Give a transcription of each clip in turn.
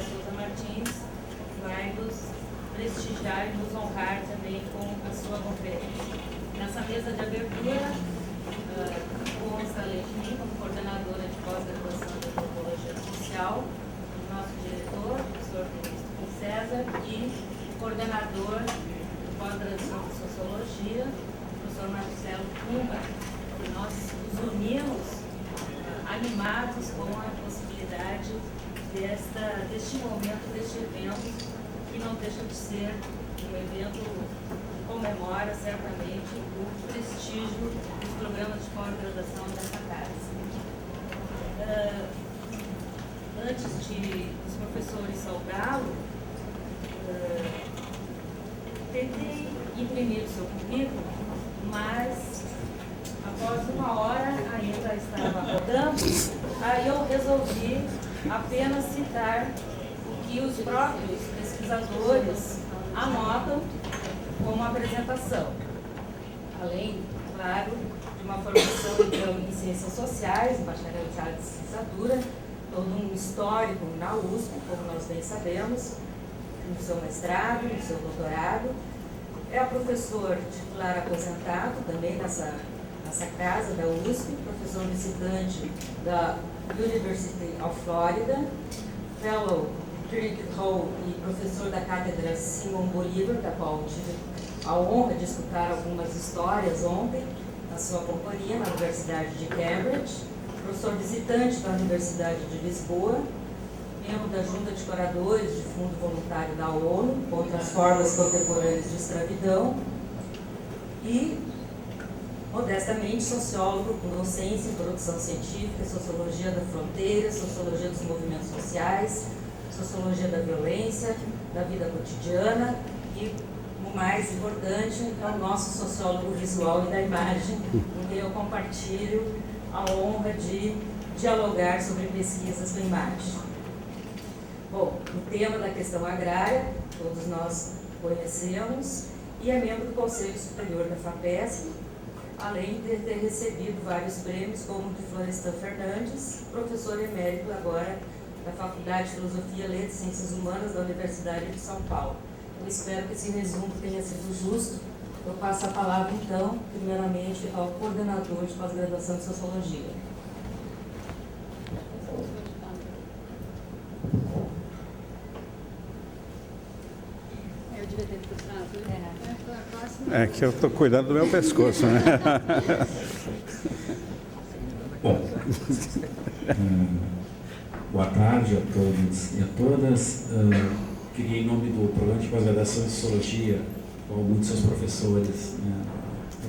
Souza Martins vai nos prestigiar e nos honrar também com a sua conferência. Nessa mesa de abertura, consta além de mim, como coordenadora de pós-graduação de Antropologia Social, o nosso diretor, o professor Temístocles César, e o coordenador de pós-graduação de Sociologia, o professor Marcelo Cumba. Nós nos unimos animados com a possibilidade deste momento, deste evento, que não deixa de ser um evento que comemora certamente o prestígio dos programas de pós-graduação dessa casa. Antes de os professores saudá-lo, tentei imprimir o seu currículo, mas após uma hora ainda estava rodando, aí eu resolvi apenas citar o que os próprios pesquisadores anotam como apresentação. Além, claro, de uma formação então, em Ciências Sociais, bacharelado de licenciatura, todo um histórico na USP, como nós bem sabemos, no seu mestrado, no seu doutorado. É professor titular aposentado também nessa casa da USP, professor visitante da University of Florida, fellow Trinity Hall e professor da cátedra Simon Bolivar, da qual tive a honra de escutar algumas histórias ontem na sua companhia na Universidade de Cambridge, professor visitante da Universidade de Lisboa, membro da Junta de Curadores de Fundo Voluntário da ONU contra as formas contemporâneas de escravidão e, modestamente, sociólogo com docência em produção científica, sociologia da fronteira, sociologia dos movimentos sociais, sociologia da violência, da vida cotidiana e, o mais importante, é o nosso sociólogo visual e da imagem, com quem eu compartilho a honra de dialogar sobre pesquisas com imagem. Bom, o tema da questão agrária, todos nós conhecemos, e é membro do Conselho Superior da FAPESP, além de ter recebido vários prêmios, como o de Florestan Fernandes, professor emérito agora da Faculdade de Filosofia, Letras e Ciências Humanas da Universidade de São Paulo. Eu espero que esse resumo tenha sido justo. Eu passo a palavra, então, primeiramente, ao coordenador de pós-graduação de Sociologia. Eu devia ter puxado. É que eu estou cuidando do meu pescoço, né? Bom, boa tarde a todos e a todas. Queria, em nome do programa de pós-graduação de Sociologia, com muitos seus professores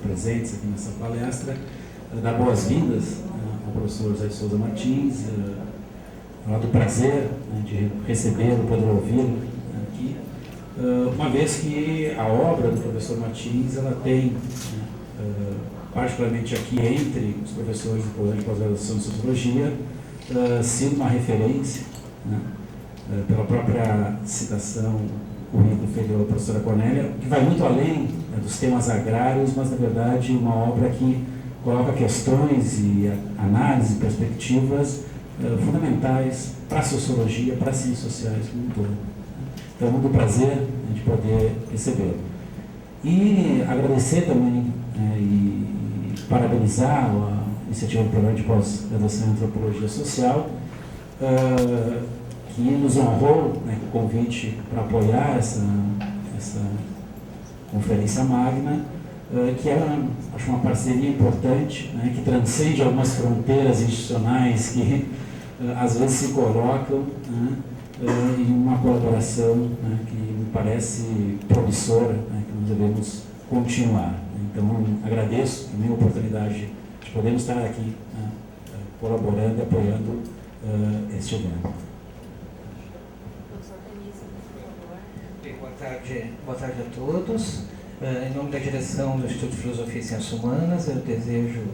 presentes aqui nessa palestra, dar boas-vindas ao professor José de Souza Martins, falar do prazer de recebê-lo, poder ouvi-lo aqui, uma vez que a obra do professor Martins, ela tem, particularmente aqui entre os professores do programa de pós-graduação de Sociologia, sido uma referência, pela própria citação, o currículo feito pela professora Cornélia, que vai muito além dos temas agrários, mas, na verdade, uma obra que coloca questões e análises e perspectivas fundamentais para a sociologia, para as ciências sociais como um todo. Então, é muito prazer de poder recebê-lo. E agradecer também e parabenizar a iniciativa do Programa de Pós-Graduação em Antropologia Social, que nos honrou com o convite para apoiar essa conferência magna, que é acho uma parceria importante, que transcende algumas fronteiras institucionais que às vezes se colocam, em uma colaboração que me parece promissora, que nós devemos continuar. Então, agradeço também a oportunidade de podermos estar aqui colaborando e apoiando este evento. Boa tarde a todos. Em nome da direção do Instituto de Filosofia e Ciências Humanas, eu desejo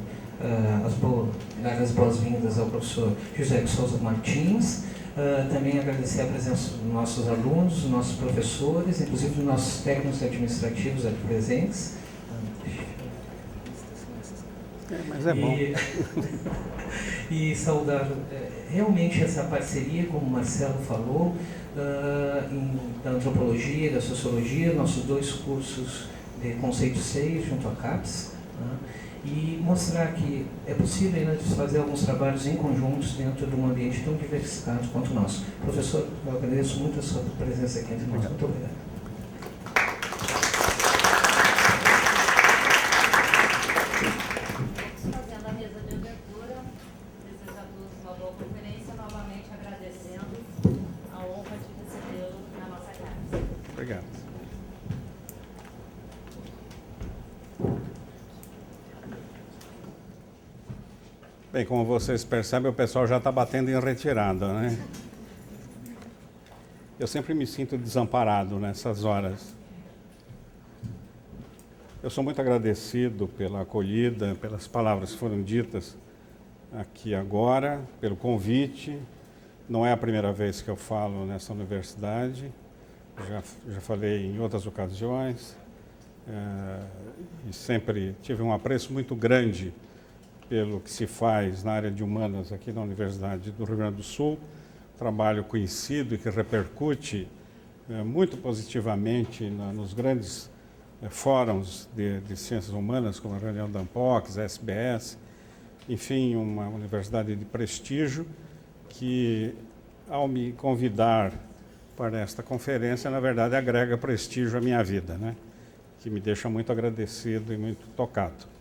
dar as boas-vindas ao professor José de Souza Martins. Também agradecer a presença dos nossos alunos, dos nossos professores, inclusive dos nossos técnicos administrativos aqui presentes. Mas é bom. E saudar realmente essa parceria, como o Marcelo falou, da antropologia e da sociologia, nossos 2 cursos de Conceito 6 junto à CAPES, e mostrar que é possível ainda fazer alguns trabalhos em conjuntos dentro de um ambiente tão diversificado quanto o nosso. Professor, eu agradeço muito a sua presença aqui entre nós. Muito obrigado. Fazendo a mesa de abertura, desejo a todos uma boa conferência, novamente agradecendo a honra de recebê-lo na nossa casa. Obrigado. Bem, como vocês percebem, o pessoal já está batendo em retirada, né? Eu sempre me sinto desamparado nessas horas. Eu sou muito agradecido pela acolhida, pelas palavras que foram ditas aqui agora, pelo convite. Não é a primeira vez que eu falo nessa universidade, já falei em outras ocasiões, e sempre tive um apreço muito grande pelo que se faz na área de humanas aqui na Universidade do Rio Grande do Sul, trabalho conhecido e que repercute muito positivamente nos grandes fóruns de ciências humanas, como a reunião da ANPOX, a SBS, enfim, uma universidade de prestígio que, ao me convidar para esta conferência, na verdade, agrega prestígio à minha vida, né? Que me deixa muito agradecido e muito tocado.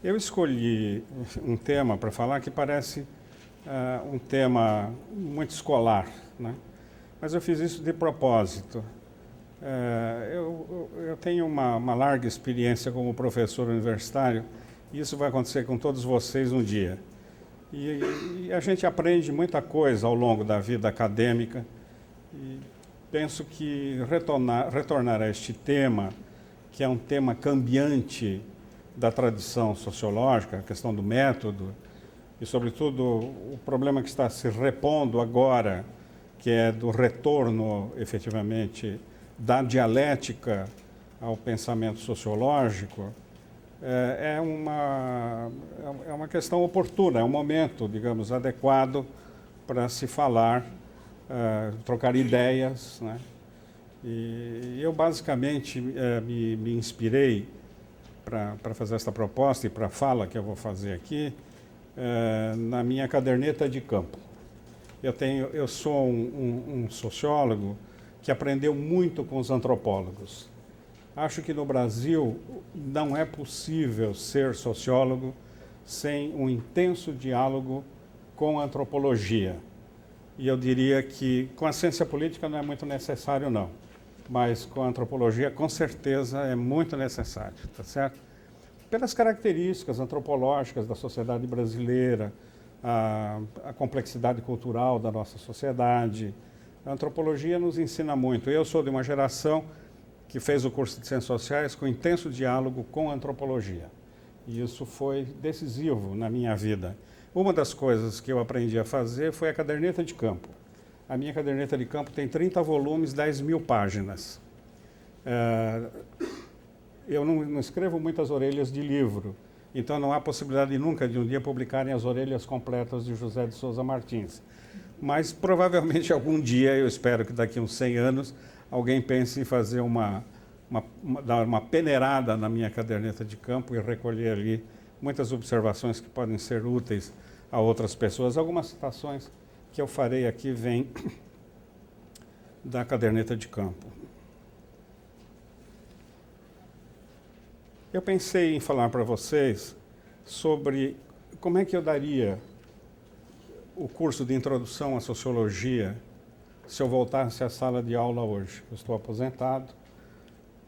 Eu escolhi um tema para falar que parece um tema muito escolar, né? Mas eu fiz isso de propósito. Eu tenho uma larga experiência como professor universitário e isso vai acontecer com todos vocês um dia. E a gente aprende muita coisa ao longo da vida acadêmica e penso que retornar a este tema, que é um tema cambiante da tradição sociológica, a questão do método e, sobretudo, o problema que está se repondo agora, que é do retorno, efetivamente, da dialética ao pensamento sociológico, é uma questão oportuna, é um momento, digamos, adequado para se falar, trocar ideias, né? E eu, basicamente, me inspirei para fazer esta proposta e para a fala que eu vou fazer aqui, na minha caderneta de campo. Eu sou um sociólogo que aprendeu muito com os antropólogos. Acho que no Brasil não é possível ser sociólogo sem um intenso diálogo com a antropologia. E eu diria que com a ciência política não é muito necessário, não. Mas com a antropologia, com certeza, é muito necessário, tá certo? Pelas características antropológicas da sociedade brasileira, a complexidade cultural da nossa sociedade. A antropologia nos ensina muito. Eu sou de uma geração que fez o curso de Ciências Sociais com intenso diálogo com a antropologia. E isso foi decisivo na minha vida. Uma das coisas que eu aprendi a fazer foi a caderneta de campo. A minha caderneta de campo tem 30 volumes, 10.000 páginas. Eu não escrevo muitas orelhas de livro, então não há possibilidade nunca de um dia publicarem as orelhas completas de José de Souza Martins. Mas provavelmente algum dia, eu espero que daqui a uns 100 anos, alguém pense em fazer dar uma peneirada na minha caderneta de campo e recolher ali muitas observações que podem ser úteis a outras pessoas. Algumas citações que eu farei aqui vêm da caderneta de campo. Eu pensei em falar para vocês sobre como é que eu daria o curso de introdução à sociologia se eu voltasse à sala de aula hoje. Eu estou aposentado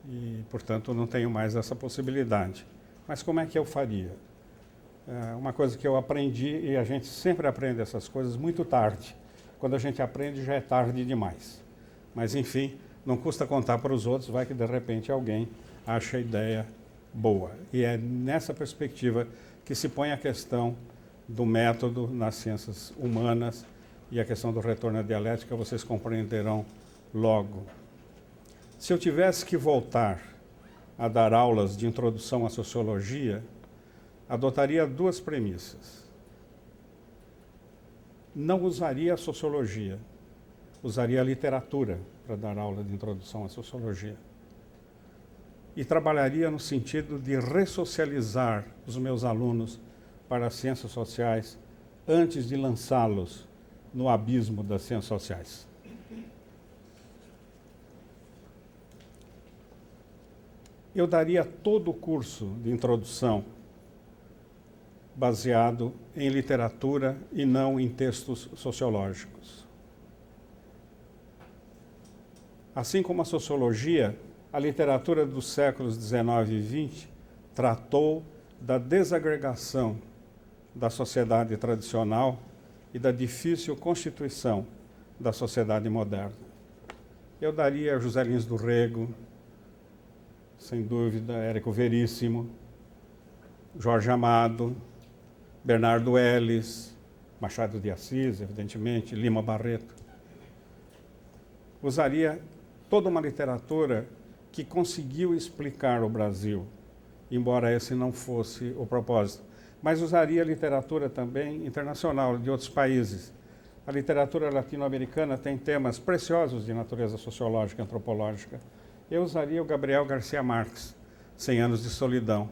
e, portanto, não tenho mais essa possibilidade. Mas como é que eu faria? Uma coisa que eu aprendi, e a gente sempre aprende essas coisas muito tarde. Quando a gente aprende, já é tarde demais. Mas, enfim, não custa contar para os outros, vai que, de repente, alguém acha a ideia boa. E é nessa perspectiva que se põe a questão do método nas ciências humanas e a questão do retorno à dialética, vocês compreenderão logo. Se eu tivesse que voltar a dar aulas de introdução à sociologia, adotaria duas premissas. Não usaria a sociologia, usaria a literatura para dar aula de introdução à sociologia. E trabalharia no sentido de ressocializar os meus alunos para as ciências sociais antes de lançá-los no abismo das ciências sociais. Eu daria todo o curso de introdução baseado em literatura e não em textos sociológicos. Assim como a sociologia, a literatura dos séculos XIX e XX tratou da desagregação da sociedade tradicional e da difícil constituição da sociedade moderna. Eu daria José Lins do Rego, sem dúvida, Érico Veríssimo, Jorge Amado, Bernardo Ellis, Machado de Assis, evidentemente, Lima Barreto. Usaria toda uma literatura que conseguiu explicar o Brasil, embora esse não fosse o propósito. Mas usaria literatura também internacional, de outros países. A literatura latino-americana tem temas preciosos de natureza sociológica e antropológica. Eu usaria o Gabriel Garcia Marques, 100 Anos de Solidão.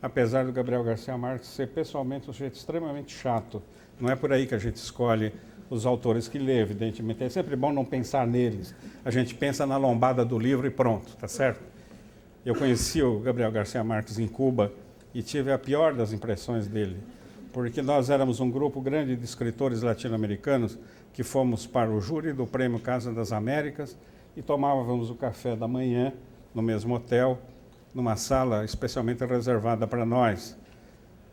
Apesar do Gabriel Garcia Marques ser pessoalmente um sujeito extremamente chato. Não é por aí que a gente escolhe os autores que lê, evidentemente. É sempre bom não pensar neles. A gente pensa na lombada do livro e pronto, tá certo? Eu conheci o Gabriel Garcia Marques em Cuba e tive a pior das impressões dele, porque nós éramos um grupo grande de escritores latino-americanos que fomos para o júri do Prêmio Casa das Américas e tomávamos o café da manhã no mesmo hotel, numa sala especialmente reservada para nós.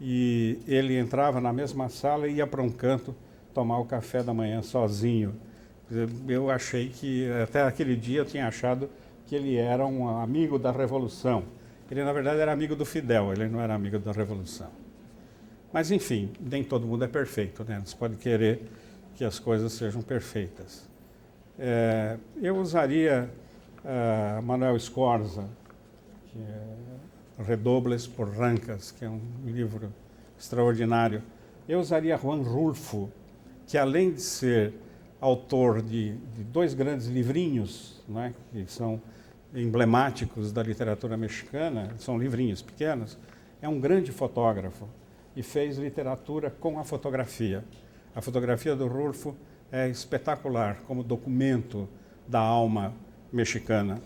E ele entrava na mesma sala e ia para um canto tomar o café da manhã sozinho. Eu achei que, até aquele dia, eu tinha achado que ele era um amigo da Revolução. Ele, na verdade, era amigo do Fidel, ele não era amigo da Revolução. Mas, enfim, nem todo mundo é perfeito, né? Você pode querer que as coisas sejam perfeitas. Eu usaria Manuel Scorza, que é Redobles por Rancas, que é um livro extraordinário. Eu usaria Juan Rulfo, que além de ser autor de dois grandes livrinhos, né, que são emblemáticos da literatura mexicana, são livrinhos pequenos, é um grande fotógrafo e fez literatura com a fotografia. A fotografia do Rulfo é espetacular como documento da alma mexicana.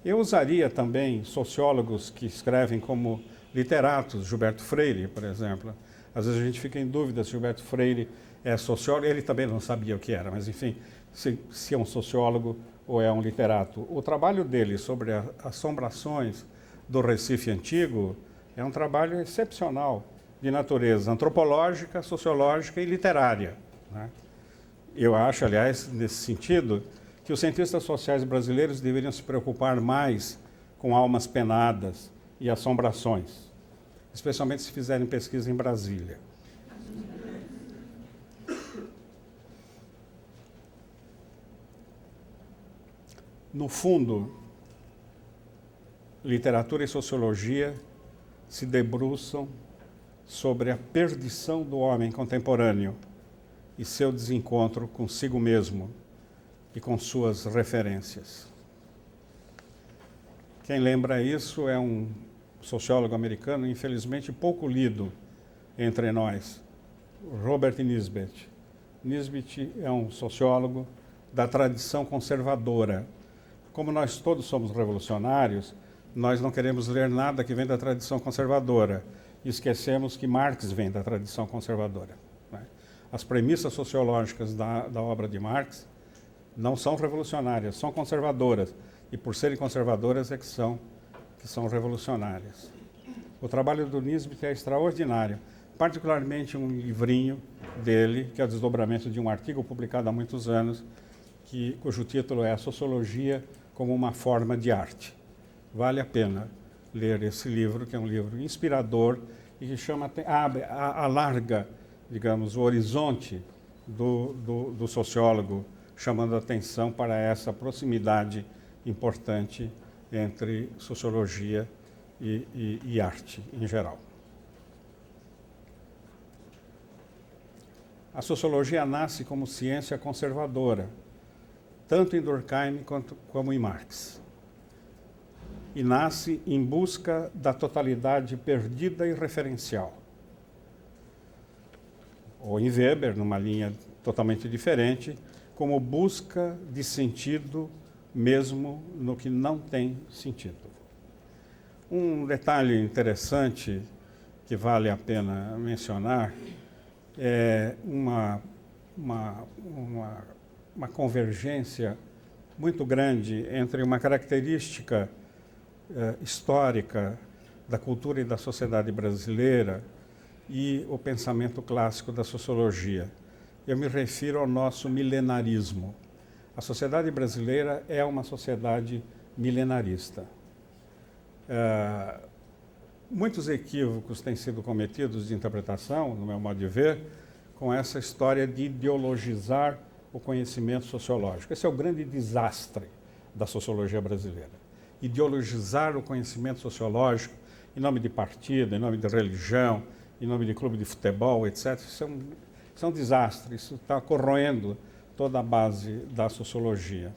Eu usaria também sociólogos que escrevem como literatos, Gilberto Freire, por exemplo. Às vezes a gente fica em dúvida se Gilberto Freire é sociólogo, ele também não sabia o que era, mas enfim, se é um sociólogo ou é um literato. O trabalho dele sobre as assombrações do Recife Antigo é um trabalho excepcional de natureza antropológica, sociológica e literária, né? Eu acho, aliás, nesse sentido, que os cientistas sociais brasileiros deveriam se preocupar mais com almas penadas e assombrações, especialmente se fizerem pesquisa em Brasília. No fundo, literatura e sociologia se debruçam sobre a perdição do homem contemporâneo e seu desencontro consigo mesmo e com suas referências. Quem lembra isso é um sociólogo americano, infelizmente pouco lido entre nós, Robert Nisbet. Nisbet é um sociólogo da tradição conservadora. Como nós todos somos revolucionários, nós não queremos ler nada que vem da tradição conservadora. E esquecemos que Marx vem da tradição conservadora, né? As premissas sociológicas da obra de Marx não são revolucionárias, são conservadoras. E por serem conservadoras é que são revolucionárias. O trabalho do Nisbet é extraordinário, particularmente um livrinho dele, que é o desdobramento de um artigo publicado há muitos anos, cujo título é A Sociologia como uma Forma de Arte. Vale a pena ler esse livro, que é um livro inspirador e que alarga, digamos, o horizonte do sociólogo, chamando a atenção para essa proximidade importante entre sociologia e arte em geral. A sociologia nasce como ciência conservadora, tanto em Durkheim como em Marx. E nasce em busca da totalidade perdida e referencial. Ou em Weber, numa linha totalmente diferente, como busca de sentido mesmo no que não tem sentido. Um detalhe interessante que vale a pena mencionar é uma convergência muito grande entre uma característica histórica da cultura e da sociedade brasileira e o pensamento clássico da sociologia. Eu me refiro ao nosso milenarismo. A sociedade brasileira é uma sociedade milenarista. Muitos equívocos têm sido cometidos de interpretação, no meu modo de ver, com essa história de ideologizar o conhecimento sociológico. Esse é o grande desastre da sociologia brasileira. Ideologizar o conhecimento sociológico em nome de partido, em nome de religião, em nome de clube de futebol, etc. Isso é um desastre, isso está corroendo toda a base da sociologia.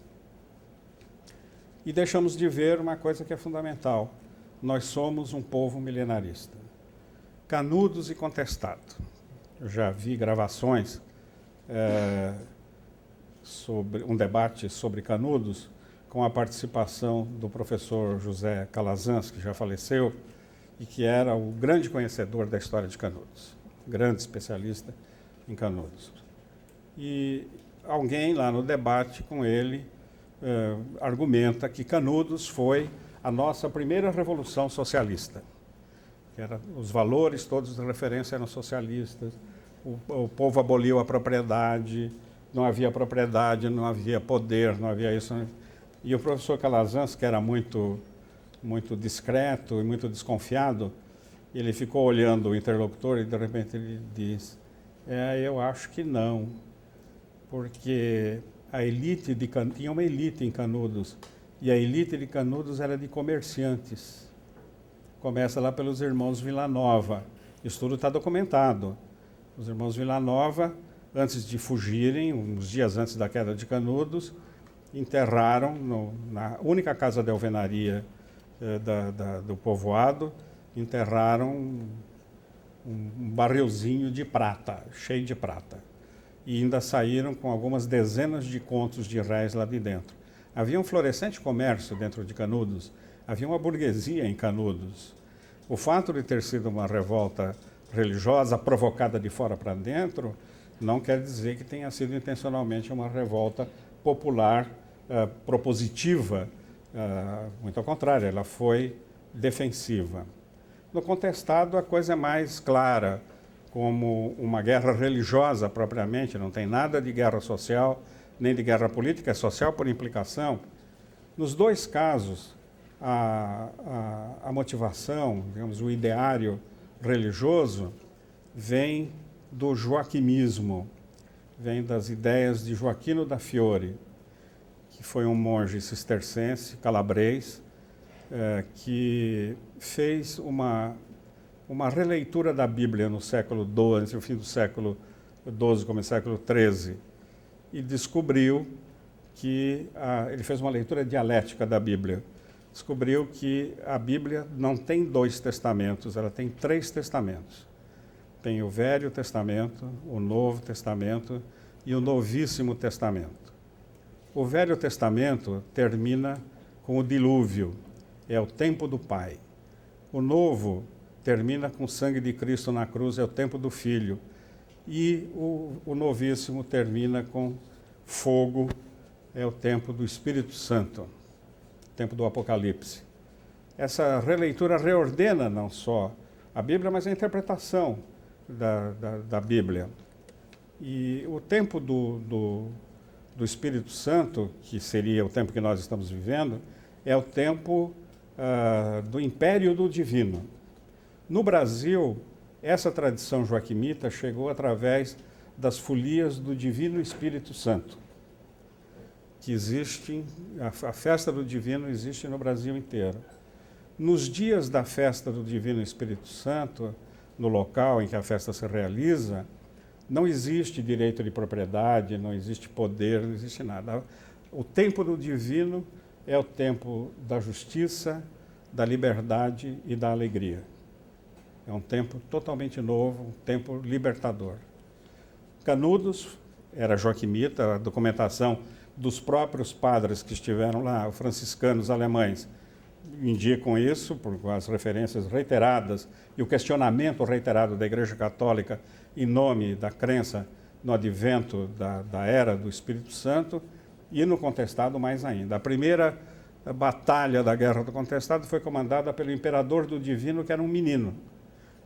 E deixamos de ver uma coisa que é fundamental. Nós somos um povo milenarista. Canudos e contestado. Eu já vi gravações sobre um debate sobre Canudos, com a participação do professor José Calazans, que já faleceu, e que era o grande conhecedor da história de Canudos, grande especialista em Canudos. E alguém lá no debate com ele argumenta que Canudos foi a nossa primeira revolução socialista. Que era, os valores todos de referência eram socialistas, o povo aboliu a propriedade, não havia propriedade, não havia poder, não havia isso. E o professor Calazans, que era muito discreto e muito desconfiado, ele ficou olhando o interlocutor e de repente ele diz: eu acho que não, porque a elite tinha uma elite em Canudos, e a elite de Canudos era de comerciantes. Começa lá pelos irmãos Villanova. Isso tudo está documentado. Os irmãos Villanova, antes de fugirem, uns dias antes da queda de Canudos, enterraram na única casa de alvenaria do povoado, enterraram um barrilzinho de prata, cheio de prata. E ainda saíram com algumas dezenas de contos de réis lá de dentro. Havia um florescente comércio dentro de Canudos, havia uma burguesia em Canudos. O fato de ter sido uma revolta religiosa provocada de fora para dentro não quer dizer que tenha sido intencionalmente uma revolta popular propositiva. Muito ao contrário, ela foi defensiva. No contestado, a coisa é mais clara, como uma guerra religiosa propriamente, não tem nada de guerra social, nem de guerra política, é social por implicação. Nos dois casos, a motivação, digamos, o ideário religioso, vem do joaquimismo, vem das ideias de Joaquino da Fiore, que foi um monge cistercense, calabrês, que fez uma releitura da Bíblia no século XII, no fim do século XII, como no século XIII, e descobriu que ele fez uma leitura dialética da Bíblia. Descobriu que a Bíblia não tem 2 testamentos, ela tem 3 testamentos. Tem o Velho Testamento, o Novo Testamento e o Novíssimo Testamento. O Velho Testamento termina com o dilúvio, é o tempo do Pai. O Novo termina com o sangue de Cristo na cruz, é o tempo do Filho. E o Novíssimo termina com fogo, é o tempo do Espírito Santo, tempo do Apocalipse. Essa releitura reordena não só a Bíblia, mas a interpretação da Bíblia. E o tempo do Espírito Santo, que seria o tempo que nós estamos vivendo, é o tempo do império do divino. No Brasil, essa tradição joaquimita chegou através das folias do Divino Espírito Santo, que existem, a festa do Divino existe no Brasil inteiro. Nos dias da festa do Divino Espírito Santo, no local em que a festa se realiza, Não existe direito de propriedade, não existe poder, não existe nada. O tempo do divino é o tempo da justiça, da liberdade e da alegria. É um tempo totalmente novo, um tempo libertador. Canudos era joaquimita, a documentação dos próprios padres que estiveram lá, franciscanos alemães, indicam isso, por as referências reiteradas e o questionamento reiterado da Igreja Católica em nome da crença no advento da era do Espírito Santo, e no Contestado mais ainda. A primeira batalha da Guerra do Contestado foi comandada pelo imperador do divino, que era um menino.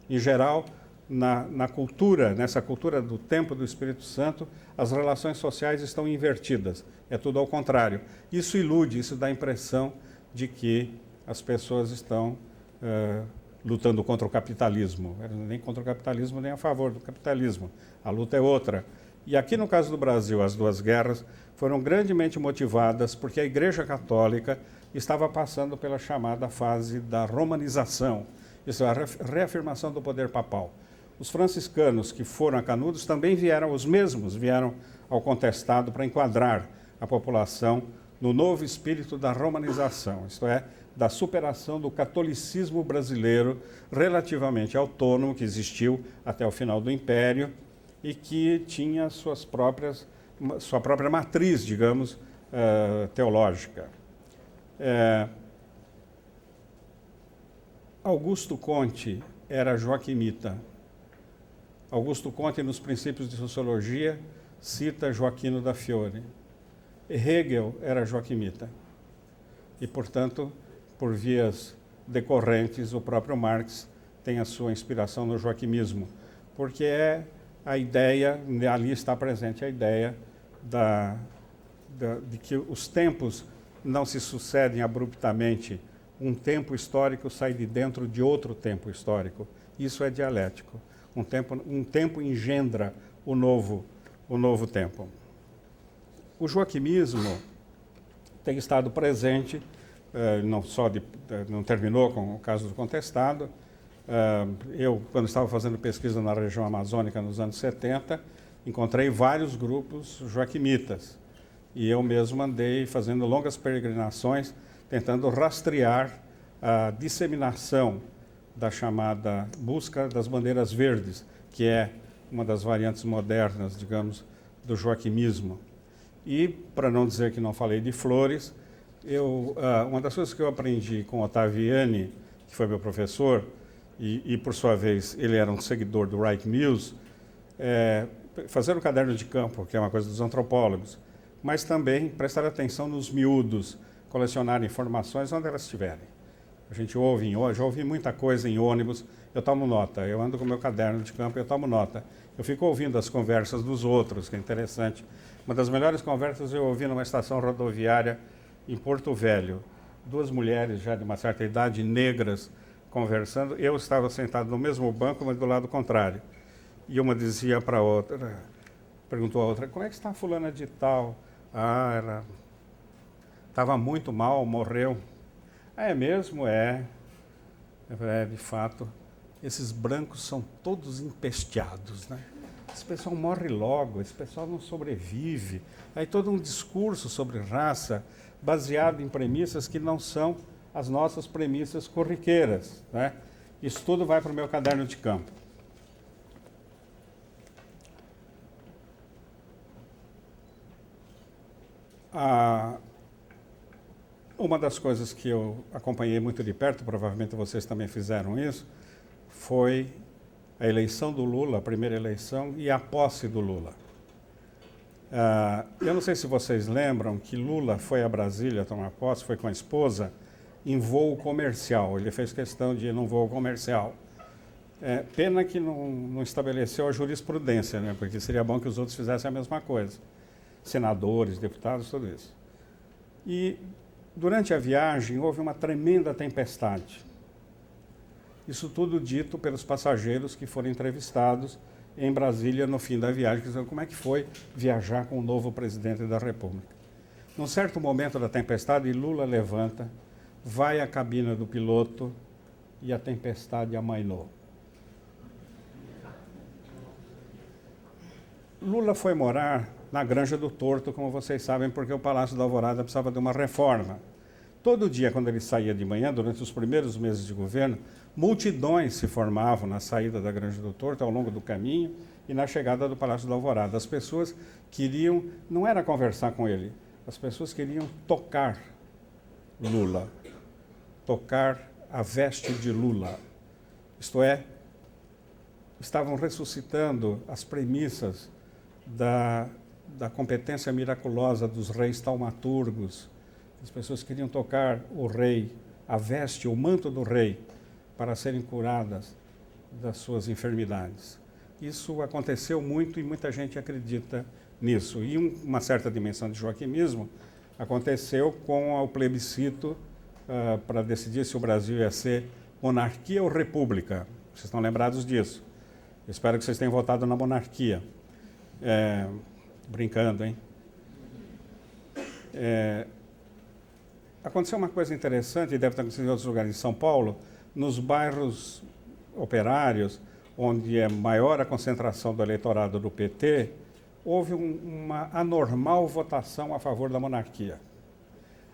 Em geral, na cultura, nessa cultura do tempo do Espírito Santo, as relações sociais estão invertidas. É tudo ao contrário. Isso ilude, isso dá a impressão de que as pessoas estão lutando contra o capitalismo. Nem contra o capitalismo, nem a favor do capitalismo. A luta é outra. E aqui, no caso do Brasil, as duas guerras foram grandemente motivadas porque a Igreja Católica estava passando pela chamada fase da romanização, isso é, a reafirmação do poder papal. Os franciscanos que foram a Canudos também vieram, os mesmos vieram ao Contestado para enquadrar a população no novo espírito da romanização, isto é, da superação do catolicismo brasileiro relativamente autônomo que existiu até o final do Império e que tinha sua própria matriz, digamos, teológica. Augusto Conte era joaquimita. Augusto Conte, nos Princípios de Sociologia, cita Joaquino da Fiore. Hegel era joaquimita. E, portanto, por vias decorrentes, o próprio Marx tem a sua inspiração no joaquimismo, porque é a ideia, ali está presente a ideia de que os tempos não se sucedem abruptamente. Um tempo histórico sai de dentro de outro tempo histórico. Isso é dialético. Um tempo engendra o novo tempo. O joaquimismo tem estado presente, não terminou com o caso do Contestado. Eu, quando estava fazendo pesquisa na região amazônica nos anos 70, encontrei vários grupos joaquimitas. E eu mesmo andei fazendo longas peregrinações, tentando rastrear a disseminação da chamada busca das bandeiras verdes, que é uma das variantes modernas, digamos, do joaquimismo. E, para não dizer que não falei de flores, uma das coisas que eu aprendi com Ottaviani, que foi meu professor, e por sua vez ele era um seguidor do Wright Mills, fazer um caderno de campo, que é uma coisa dos antropólogos, mas também prestar atenção nos miúdos, colecionar informações onde elas estiverem. A gente já ouvi muita coisa em ônibus, eu tomo nota, eu ando com meu caderno de campo e eu tomo nota. Eu fico ouvindo as conversas dos outros, que é interessante. Uma das melhores conversas eu ouvi numa estação rodoviária em Porto Velho. Duas mulheres já de uma certa idade, negras, conversando. Eu estava sentado no mesmo banco, mas do lado contrário. E uma dizia para a outra, perguntou a outra, como é que está a fulana de tal? Ah, ela estava muito mal, morreu. Ah, é mesmo? É, de fato. Esses brancos são todos empesteados, né? Esse pessoal morre logo, esse pessoal não sobrevive. Aí todo um discurso sobre raça baseado em premissas que não são as nossas premissas corriqueiras, né? Isso tudo vai para o meu caderno de campo. Uma das coisas que eu acompanhei muito de perto, provavelmente vocês também fizeram isso, foi a eleição do Lula, a primeira eleição, e a posse do Lula. Eu não sei se vocês lembram que Lula foi a Brasília tomar posse, foi com a esposa, em voo comercial. Ele fez questão de ir num voo comercial. Pena que não estabeleceu a jurisprudência, né? Porque seria bom que os outros fizessem a mesma coisa. Senadores, deputados, tudo isso. E durante a viagem houve uma tremenda tempestade. Isso tudo dito pelos passageiros que foram entrevistados em Brasília no fim da viagem, dizendo como é que foi viajar com o novo presidente da República. Num certo momento da tempestade, Lula levanta, vai à cabina do piloto e a tempestade amainou. Lula foi morar na Granja do Torto, como vocês sabem, porque o Palácio da Alvorada precisava de uma reforma. Todo dia, quando ele saía de manhã, durante os primeiros meses de governo, multidões se formavam na saída da Granja do Torto, ao longo do caminho, e na chegada do Palácio da Alvorada. As pessoas queriam, não era conversar com ele, as pessoas queriam tocar Lula, tocar a veste de Lula. Isto é, estavam ressuscitando as premissas da competência miraculosa dos reis taumaturgos. As pessoas queriam tocar o rei, a veste, o manto do rei, para serem curadas das suas enfermidades. Isso aconteceu muito e muita gente acredita nisso. E uma certa dimensão de joaquimismo aconteceu com o plebiscito para decidir se o Brasil ia ser monarquia ou república. Vocês estão lembrados disso? Eu espero que vocês tenham votado na monarquia. Brincando, hein? Aconteceu uma coisa interessante, e deve ter acontecido em outros lugares em São Paulo, nos bairros operários, onde é maior a concentração do eleitorado do PT, houve uma anormal votação a favor da monarquia.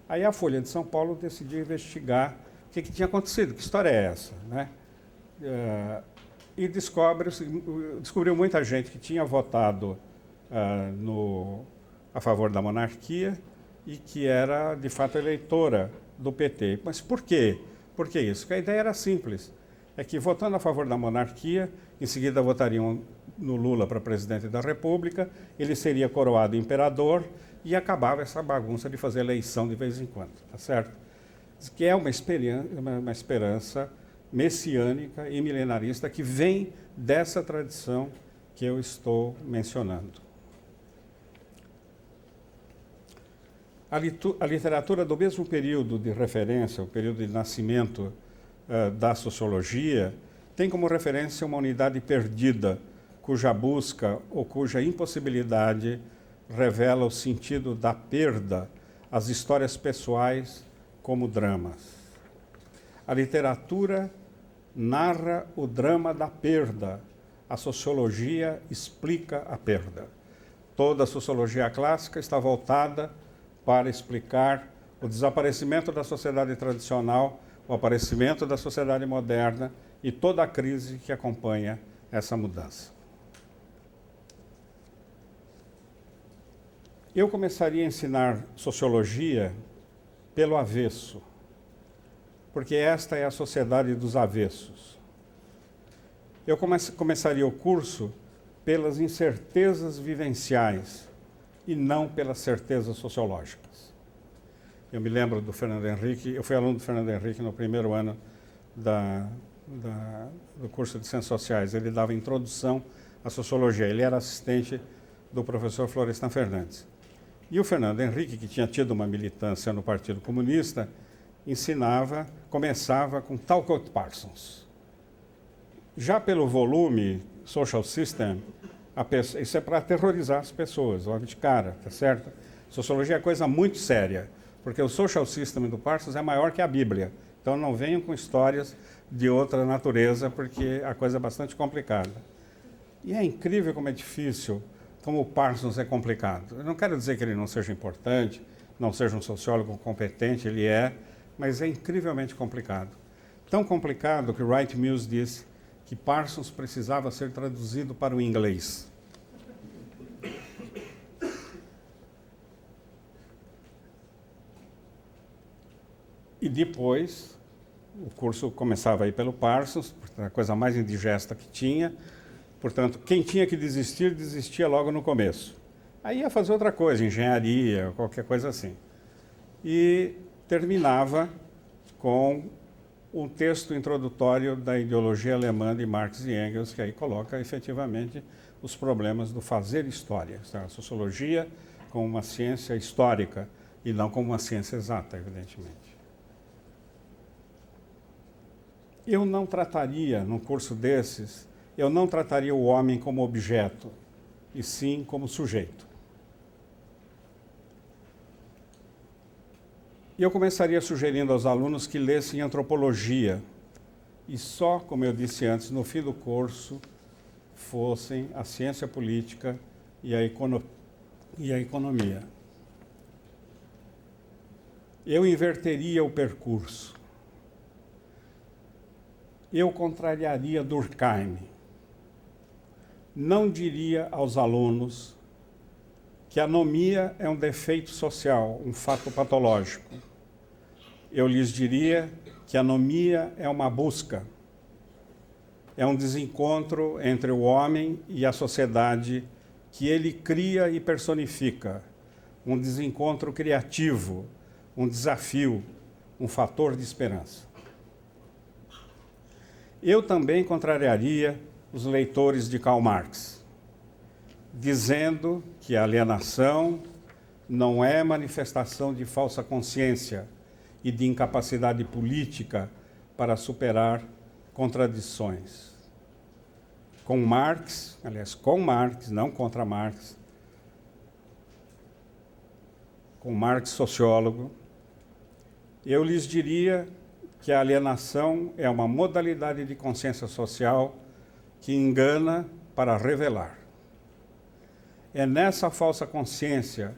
Aí a Folha de São Paulo decidiu investigar o que tinha acontecido, que história é essa, né? E descobriu muita gente que tinha votado a favor da monarquia e que era, de fato, eleitora do PT. Mas por quê? Por que isso? Porque a ideia era simples. É que, votando a favor da monarquia, em seguida votariam no Lula para presidente da República, ele seria coroado imperador e acabava essa bagunça de fazer eleição de vez em quando, tá certo? Que é uma esperança messiânica e milenarista que vem dessa tradição que eu estou mencionando. A literatura do mesmo período de referência, o período de nascimento da sociologia, tem como referência uma unidade perdida, cuja busca ou cuja impossibilidade revela o sentido da perda, as histórias pessoais como dramas. A literatura narra o drama da perda, a sociologia explica a perda. Toda a sociologia clássica está voltada para explicar o desaparecimento da sociedade tradicional, o aparecimento da sociedade moderna e toda a crise que acompanha essa mudança. Eu começaria a ensinar sociologia pelo avesso, porque esta é a sociedade dos avessos. Eu começaria o curso pelas incertezas vivenciais e não pelas certezas sociológicas. Eu me lembro do Fernando Henrique, eu fui aluno do Fernando Henrique no primeiro ano do curso de Ciências Sociais. Ele dava introdução à sociologia, ele era assistente do professor Florestan Fernandes. E o Fernando Henrique, que tinha tido uma militância no Partido Comunista, começava com Talcott Parsons. Já pelo volume Social System, isso é para aterrorizar as pessoas, logo de cara, tá certo? Sociologia é coisa muito séria, porque o Social System do Parsons é maior que a Bíblia. Então não venham com histórias de outra natureza, porque a coisa é bastante complicada. E é incrível como é difícil, como o Parsons é complicado. Eu não quero dizer que ele não seja importante, não seja um sociólogo competente, ele é, mas é incrivelmente complicado. Tão complicado que Wright Mills disse que Parsons precisava ser traduzido para o inglês. E depois, o curso começava aí pelo Parsons, a coisa mais indigesta que tinha. Portanto, quem tinha que desistir, desistia logo no começo. Aí ia fazer outra coisa, engenharia, qualquer coisa assim. E terminava com um texto introdutório da ideologia alemã de Marx e Engels, que aí coloca efetivamente os problemas do fazer história. A sociologia como uma ciência histórica e não como uma ciência exata, evidentemente. Eu não trataria, num curso desses, eu não trataria o homem como objeto, e sim como sujeito. E eu começaria sugerindo aos alunos que lessem antropologia, e só, como eu disse antes, no fim do curso, fossem a ciência política e a economia. Eu inverteria o percurso. Eu contrariaria Durkheim. Não diria aos alunos que a anomia é um defeito social, um fato patológico. Eu lhes diria que a anomia é uma busca, é um desencontro entre o homem e a sociedade que ele cria e personifica, um desencontro criativo, um desafio, um fator de esperança. Eu também contrariaria os leitores de Karl Marx, dizendo que a alienação não é manifestação de falsa consciência e de incapacidade política para superar contradições. Com Marx, aliás, com Marx, não contra Marx, com Marx, sociólogo, eu lhes diria que a alienação é uma modalidade de consciência social que engana para revelar. É nessa falsa consciência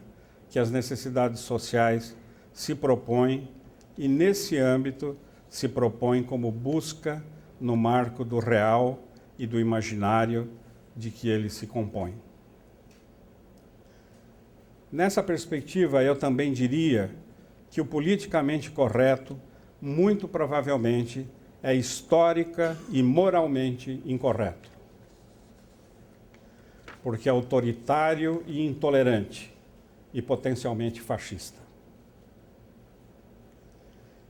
que as necessidades sociais se propõem e, nesse âmbito, se propõem como busca no marco do real e do imaginário de que ele se compõe. Nessa perspectiva, eu também diria que o politicamente correto, muito provavelmente, é histórica e moralmente incorreto, porque é autoritário e intolerante e potencialmente fascista.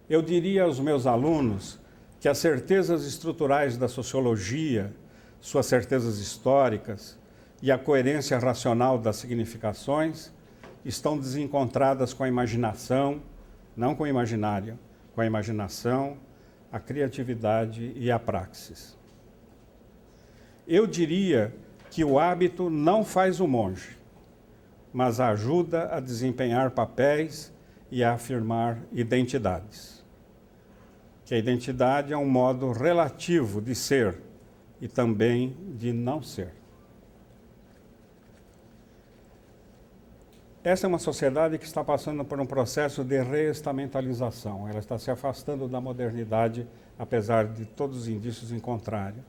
Eu diria aos meus alunos que as certezas estruturais da sociologia, suas certezas históricas e a coerência racional das significações estão desencontradas com a imaginação, não com o imaginário, com a imaginação, a criatividade e a praxis. Eu diria que o hábito não faz o monge, mas ajuda a desempenhar papéis e a afirmar identidades. Que a identidade é um modo relativo de ser e também de não ser. Essa é uma sociedade que está passando por um processo de reestamentalização. Ela está se afastando da modernidade, apesar de todos os indícios em contrário.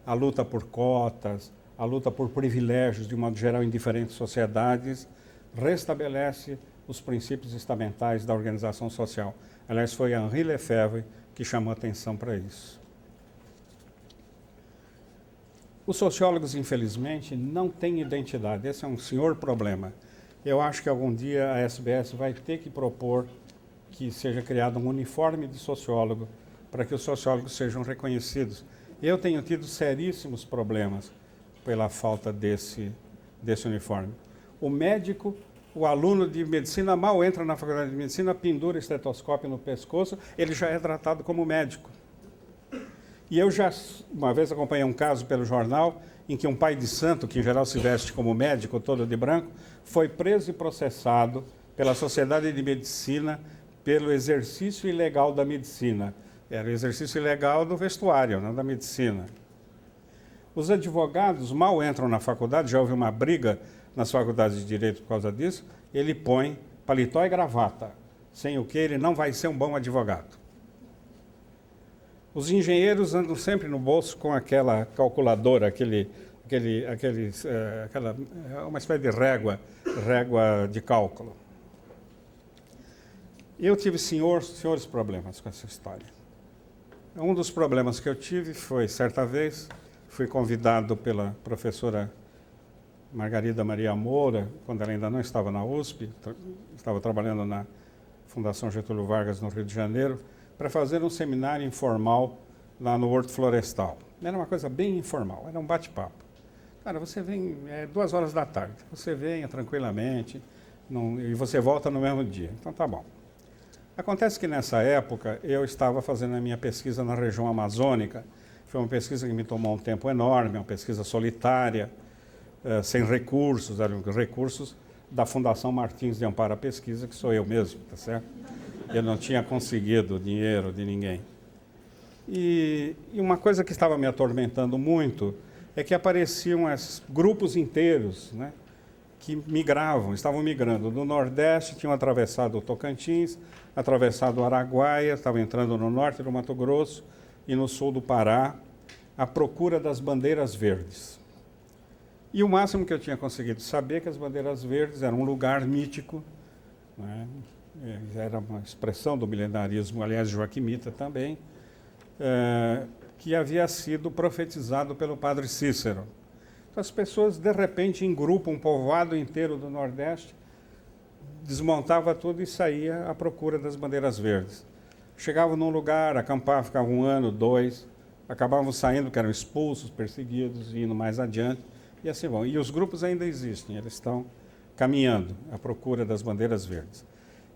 A luta por cotas, a luta por privilégios, de modo geral, em diferentes sociedades, restabelece os princípios estamentais da organização social. Aliás, foi Henri Lefebvre que chamou atenção para isso. Os sociólogos, infelizmente, não têm identidade. Esse é um senhor problema. Eu acho que algum dia a SBS vai ter que propor que seja criado um uniforme de sociólogo para que os sociólogos sejam reconhecidos. Eu tenho tido seríssimos problemas pela falta desse uniforme. O médico, o aluno de medicina mal entra na faculdade de medicina, pendura estetoscópio no pescoço, ele já é tratado como médico. E eu já, uma vez, acompanhei um caso pelo jornal em que um pai de santo, que em geral se veste como médico, todo de branco, foi preso e processado pela Sociedade de Medicina pelo exercício ilegal da medicina. Era o exercício ilegal do vestuário, não da medicina. Os advogados mal entram na faculdade, já houve uma briga nas faculdades de Direito por causa disso, ele põe paletó e gravata, sem o que ele não vai ser um bom advogado. Os engenheiros andam sempre no bolso com aquela calculadora, uma espécie de régua de cálculo. Eu tive senhores problemas com essa história. Um dos problemas que eu tive foi, certa vez, fui convidado pela professora Margarida Maria Moura, quando ela ainda não estava na USP, estava trabalhando na Fundação Getúlio Vargas, no Rio de Janeiro, para fazer um seminário informal lá no Horto Florestal. Era uma coisa bem informal, era um bate-papo. Cara, você vem 2 horas da tarde, você venha tranquilamente e você volta no mesmo dia. Então tá bom. Acontece que nessa época eu estava fazendo a minha pesquisa na região amazônica. Foi uma pesquisa que me tomou um tempo enorme, uma pesquisa solitária, sem recursos, eram recursos da Fundação Martins de Amparo à Pesquisa, que sou eu mesmo, tá certo? Eu não tinha conseguido dinheiro de ninguém. E uma coisa que estava me atormentando muito é que apareciam grupos inteiros, né, que migravam, estavam migrando do Nordeste, tinham atravessado o Tocantins, atravessado o Araguaia, estavam entrando no norte do Mato Grosso e no sul do Pará, à procura das bandeiras verdes. E o máximo que eu tinha conseguido saber é que as bandeiras verdes eram um lugar mítico, né? Era uma expressão do milenarismo, aliás, joaquimita também, que havia sido profetizado pelo padre Cícero. Então, as pessoas, de repente, em grupo, um povoado inteiro do Nordeste, desmontava tudo e saía à procura das bandeiras verdes. Chegavam num lugar, acampavam, ficavam 1 ano, 2, acabavam saindo, porque eram expulsos, perseguidos, e indo mais adiante, e assim vão. E os grupos ainda existem, eles estão caminhando à procura das bandeiras verdes.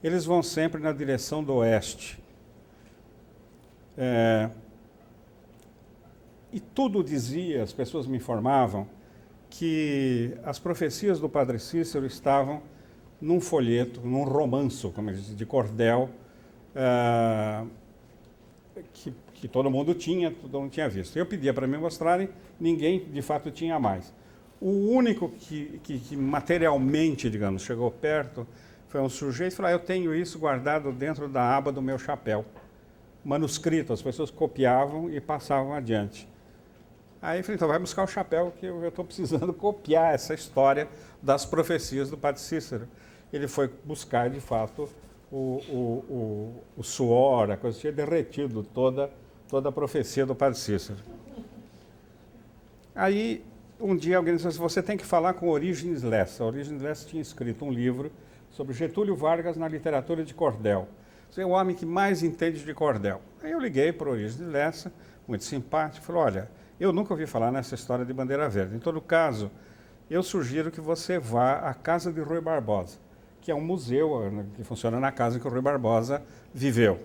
Eles vão sempre na direção do oeste. E tudo dizia, as pessoas me informavam, que as profecias do padre Cícero estavam num folheto, num romanço, como eles dizem, de cordel, que todo mundo tinha visto. Eu pedia para me mostrarem, ninguém de fato tinha mais. O único que materialmente, digamos, chegou perto foi um sujeito que falou: eu tenho isso guardado dentro da aba do meu chapéu. Manuscrito, as pessoas copiavam e passavam adiante. Aí eu falei: então vai buscar o chapéu, que eu estou precisando copiar essa história das profecias do padre Cícero. Ele foi buscar, de fato, o suor, a coisa tinha derretido toda a profecia do padre Cícero. Aí, um dia alguém disse assim: você tem que falar com Orígenes Lessa. Orígenes Lessa tinha escrito um livro sobre Getúlio Vargas na literatura de cordel. Você é o homem que mais entende de cordel. Aí eu liguei para o Orígenes Lessa, muito simpático, falou: olha, eu nunca ouvi falar nessa história de bandeira verde. Em todo caso, eu sugiro que você vá à Casa de Rui Barbosa, que é um museu que funciona na casa em que o Rui Barbosa viveu.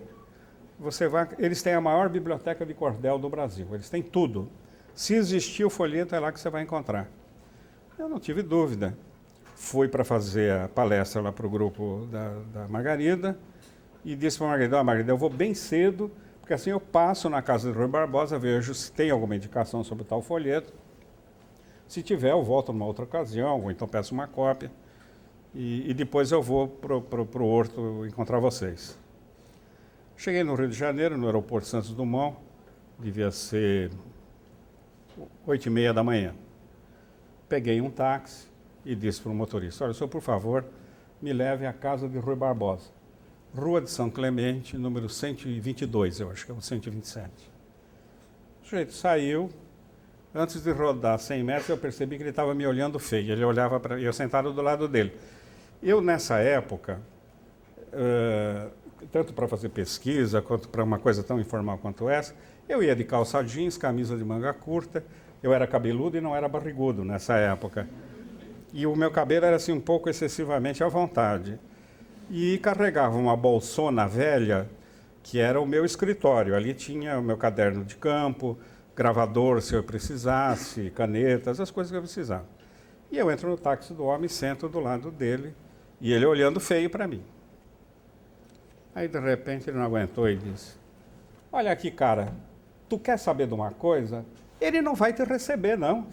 Eles têm a maior biblioteca de cordel do Brasil, eles têm tudo. Se existir o folheto, é lá que você vai encontrar. Eu não tive dúvida. Fui para fazer a palestra lá para o grupo da Margarida e disse para a Margarida: Margarida, eu vou bem cedo, porque assim eu passo na casa do Rui Barbosa, vejo se tem alguma indicação sobre tal folheto. Se tiver, eu volto numa outra ocasião, ou então peço uma cópia. E depois eu vou para o Horto encontrar vocês. Cheguei no Rio de Janeiro, no aeroporto Santos Dumont, devia ser 8h30 da manhã. Peguei um táxi e disse para o motorista: olha, senhor, por favor, me leve à casa de Rui Barbosa. Rua de São Clemente, número 122, eu acho que é o 127. O sujeito saiu. Antes de rodar 100 metros, eu percebi que ele estava me olhando feio. Ele olhava para eu sentado do lado dele. Eu, nessa época, tanto para fazer pesquisa, quanto para uma coisa tão informal quanto essa, eu ia de calça jeans, camisa de manga curta. Eu era cabeludo e não era barrigudo nessa época. E o meu cabelo era assim um pouco excessivamente à vontade. E carregava uma bolsona velha, que era o meu escritório. Ali tinha o meu caderno de campo, gravador se eu precisasse, canetas, as coisas que eu precisava. E eu entro no táxi do homem, sento do lado dele, e ele olhando feio para mim. Aí, de repente, ele não aguentou e disse: olha aqui, cara, tu quer saber de uma coisa? Ele não vai te receber, não.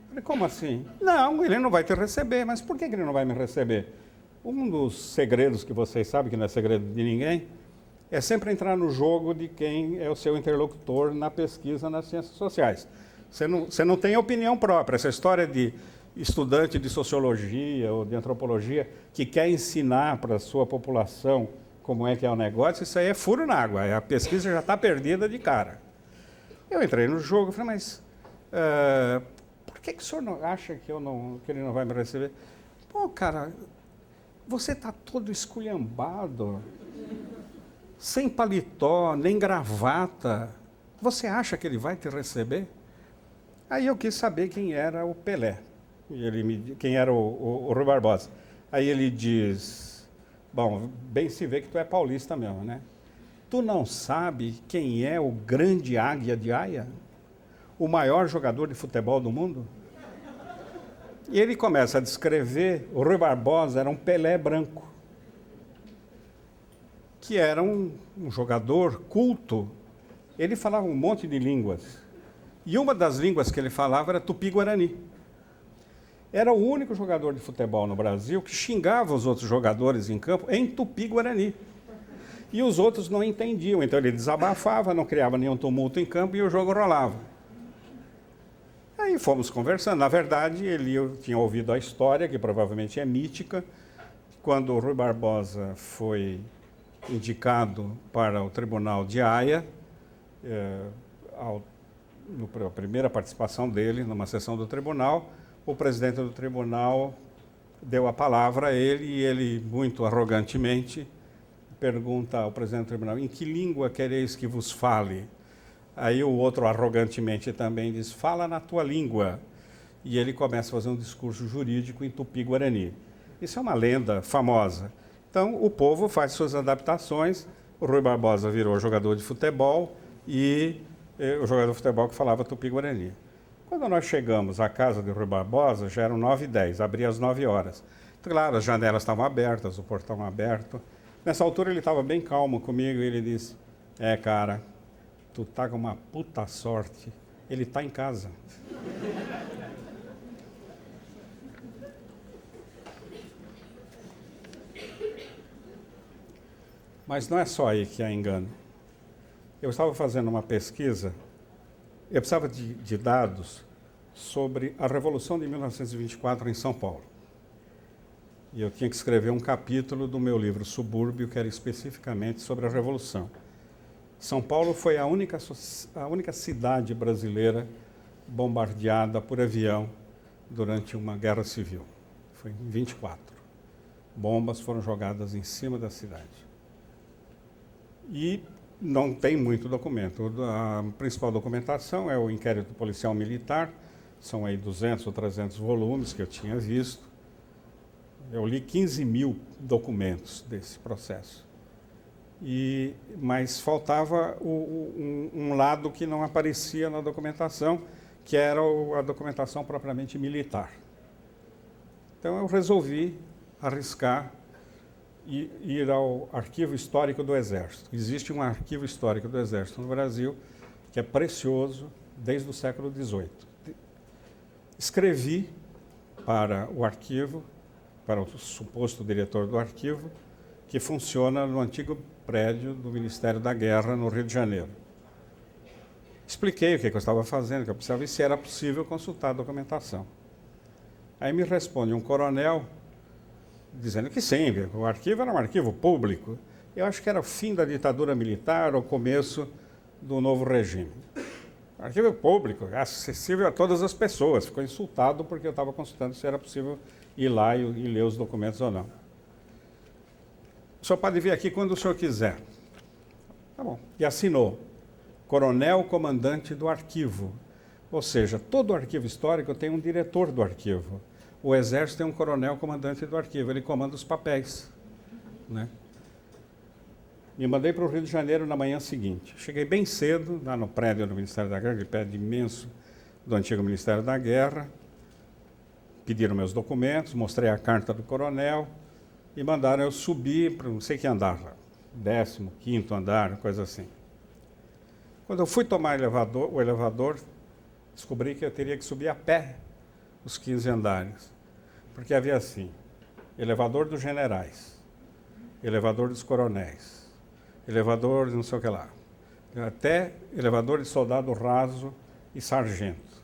Falei: como assim? Não, ele não vai te receber. Mas por que ele não vai me receber? Um dos segredos que vocês sabem, que não é segredo de ninguém, é sempre entrar no jogo de quem é o seu interlocutor na pesquisa nas ciências sociais. Você não tem opinião própria. Essa história de estudante de sociologia ou de antropologia que quer ensinar para a sua população como é que é o negócio, isso aí é furo na água. A pesquisa já está perdida de cara. Eu entrei no jogo e falei: mas por que o senhor não acha que ele não vai me receber? Pô, cara, você está todo esculhambado, sem paletó, nem gravata. Você acha que ele vai te receber? Aí eu quis saber quem era o Pelé, quem era o Rui Barbosa. Aí ele diz: bom, bem se vê que tu é paulista mesmo, né? Tu não sabe quem é o grande Águia de Haia? O maior jogador de futebol do mundo? E ele começa a descrever. O Rui Barbosa era um Pelé branco, que era um jogador culto. Ele falava um monte de línguas. E uma das línguas que ele falava era tupi-guarani. Era o único jogador de futebol no Brasil que xingava os outros jogadores em campo em tupi-guarani. E os outros não entendiam, então ele desabafava, não criava nenhum tumulto em campo e o jogo rolava. Aí fomos conversando. Na verdade, eu tinha ouvido a história, que provavelmente é mítica, quando o Rui Barbosa foi indicado para o Tribunal de Haia, a primeira participação dele numa sessão do tribunal, o presidente do tribunal deu a palavra a ele e ele, muito arrogantemente, pergunta ao presidente do tribunal: em que língua quereis que vos fale? Aí o outro arrogantemente também diz: fala na tua língua. E ele começa a fazer um discurso jurídico em tupi-guarani. Isso é uma lenda famosa. Então o povo faz suas adaptações. O Rui Barbosa virou jogador de futebol e o jogador de futebol que falava tupi-guarani. Quando nós chegamos à casa de Rui Barbosa, já eram 9h10, abria às 9 horas. Claro, as janelas estavam abertas, o portão aberto. Nessa altura ele estava bem calmo comigo e ele disse: cara, tu tá com uma puta sorte, ele tá em casa. Mas não é só aí que há engano. Eu estava fazendo uma pesquisa, eu precisava de dados sobre a Revolução de 1924 em São Paulo. E eu tinha que escrever um capítulo do meu livro Subúrbio, que era especificamente sobre a Revolução. São Paulo foi a única cidade brasileira bombardeada por avião durante uma guerra civil. Foi em 24. Bombas foram jogadas em cima da cidade. E não tem muito documento. A principal documentação é o inquérito policial militar, são aí 200 ou 300 volumes que eu tinha visto. Eu li 15.000 documentos desse processo. Mas faltava um lado que não aparecia na documentação, que era a documentação propriamente militar. Então eu resolvi arriscar e ir ao Arquivo Histórico do Exército. Existe um Arquivo Histórico do Exército no Brasil que é precioso desde o século XVIII. Escrevi para o arquivo, para o suposto diretor do arquivo, que funciona no antigo prédio do Ministério da Guerra, no Rio de Janeiro. Expliquei o que eu estava fazendo, que eu precisava e se era possível consultar a documentação. Aí me responde um coronel, dizendo que sim, o arquivo era um arquivo público. Eu acho que era o fim da ditadura militar, o começo do novo regime. Arquivo público, acessível a todas as pessoas. Ficou insultado porque eu estava consultando se era possível ir lá e ler os documentos ou não. O senhor pode vir aqui quando o senhor quiser. Tá bom. E assinou. Coronel Comandante do Arquivo. Ou seja, todo arquivo histórico tem um diretor do arquivo. O Exército tem um coronel comandante do arquivo, ele comanda os papéis, né? Me mandei para o Rio de Janeiro na manhã seguinte. Cheguei bem cedo, lá no prédio do Ministério da Guerra, aquele prédio imenso do antigo Ministério da Guerra. Pediram meus documentos, mostrei a carta do coronel e mandaram eu subir para não sei que andar lá, 15º andar, coisa assim. Quando eu fui tomar o elevador, descobri que eu teria que subir a pé os 15 andares, porque havia assim, elevador dos generais, elevador dos coronéis, elevador de não sei o que lá, até elevador de soldado raso e sargento.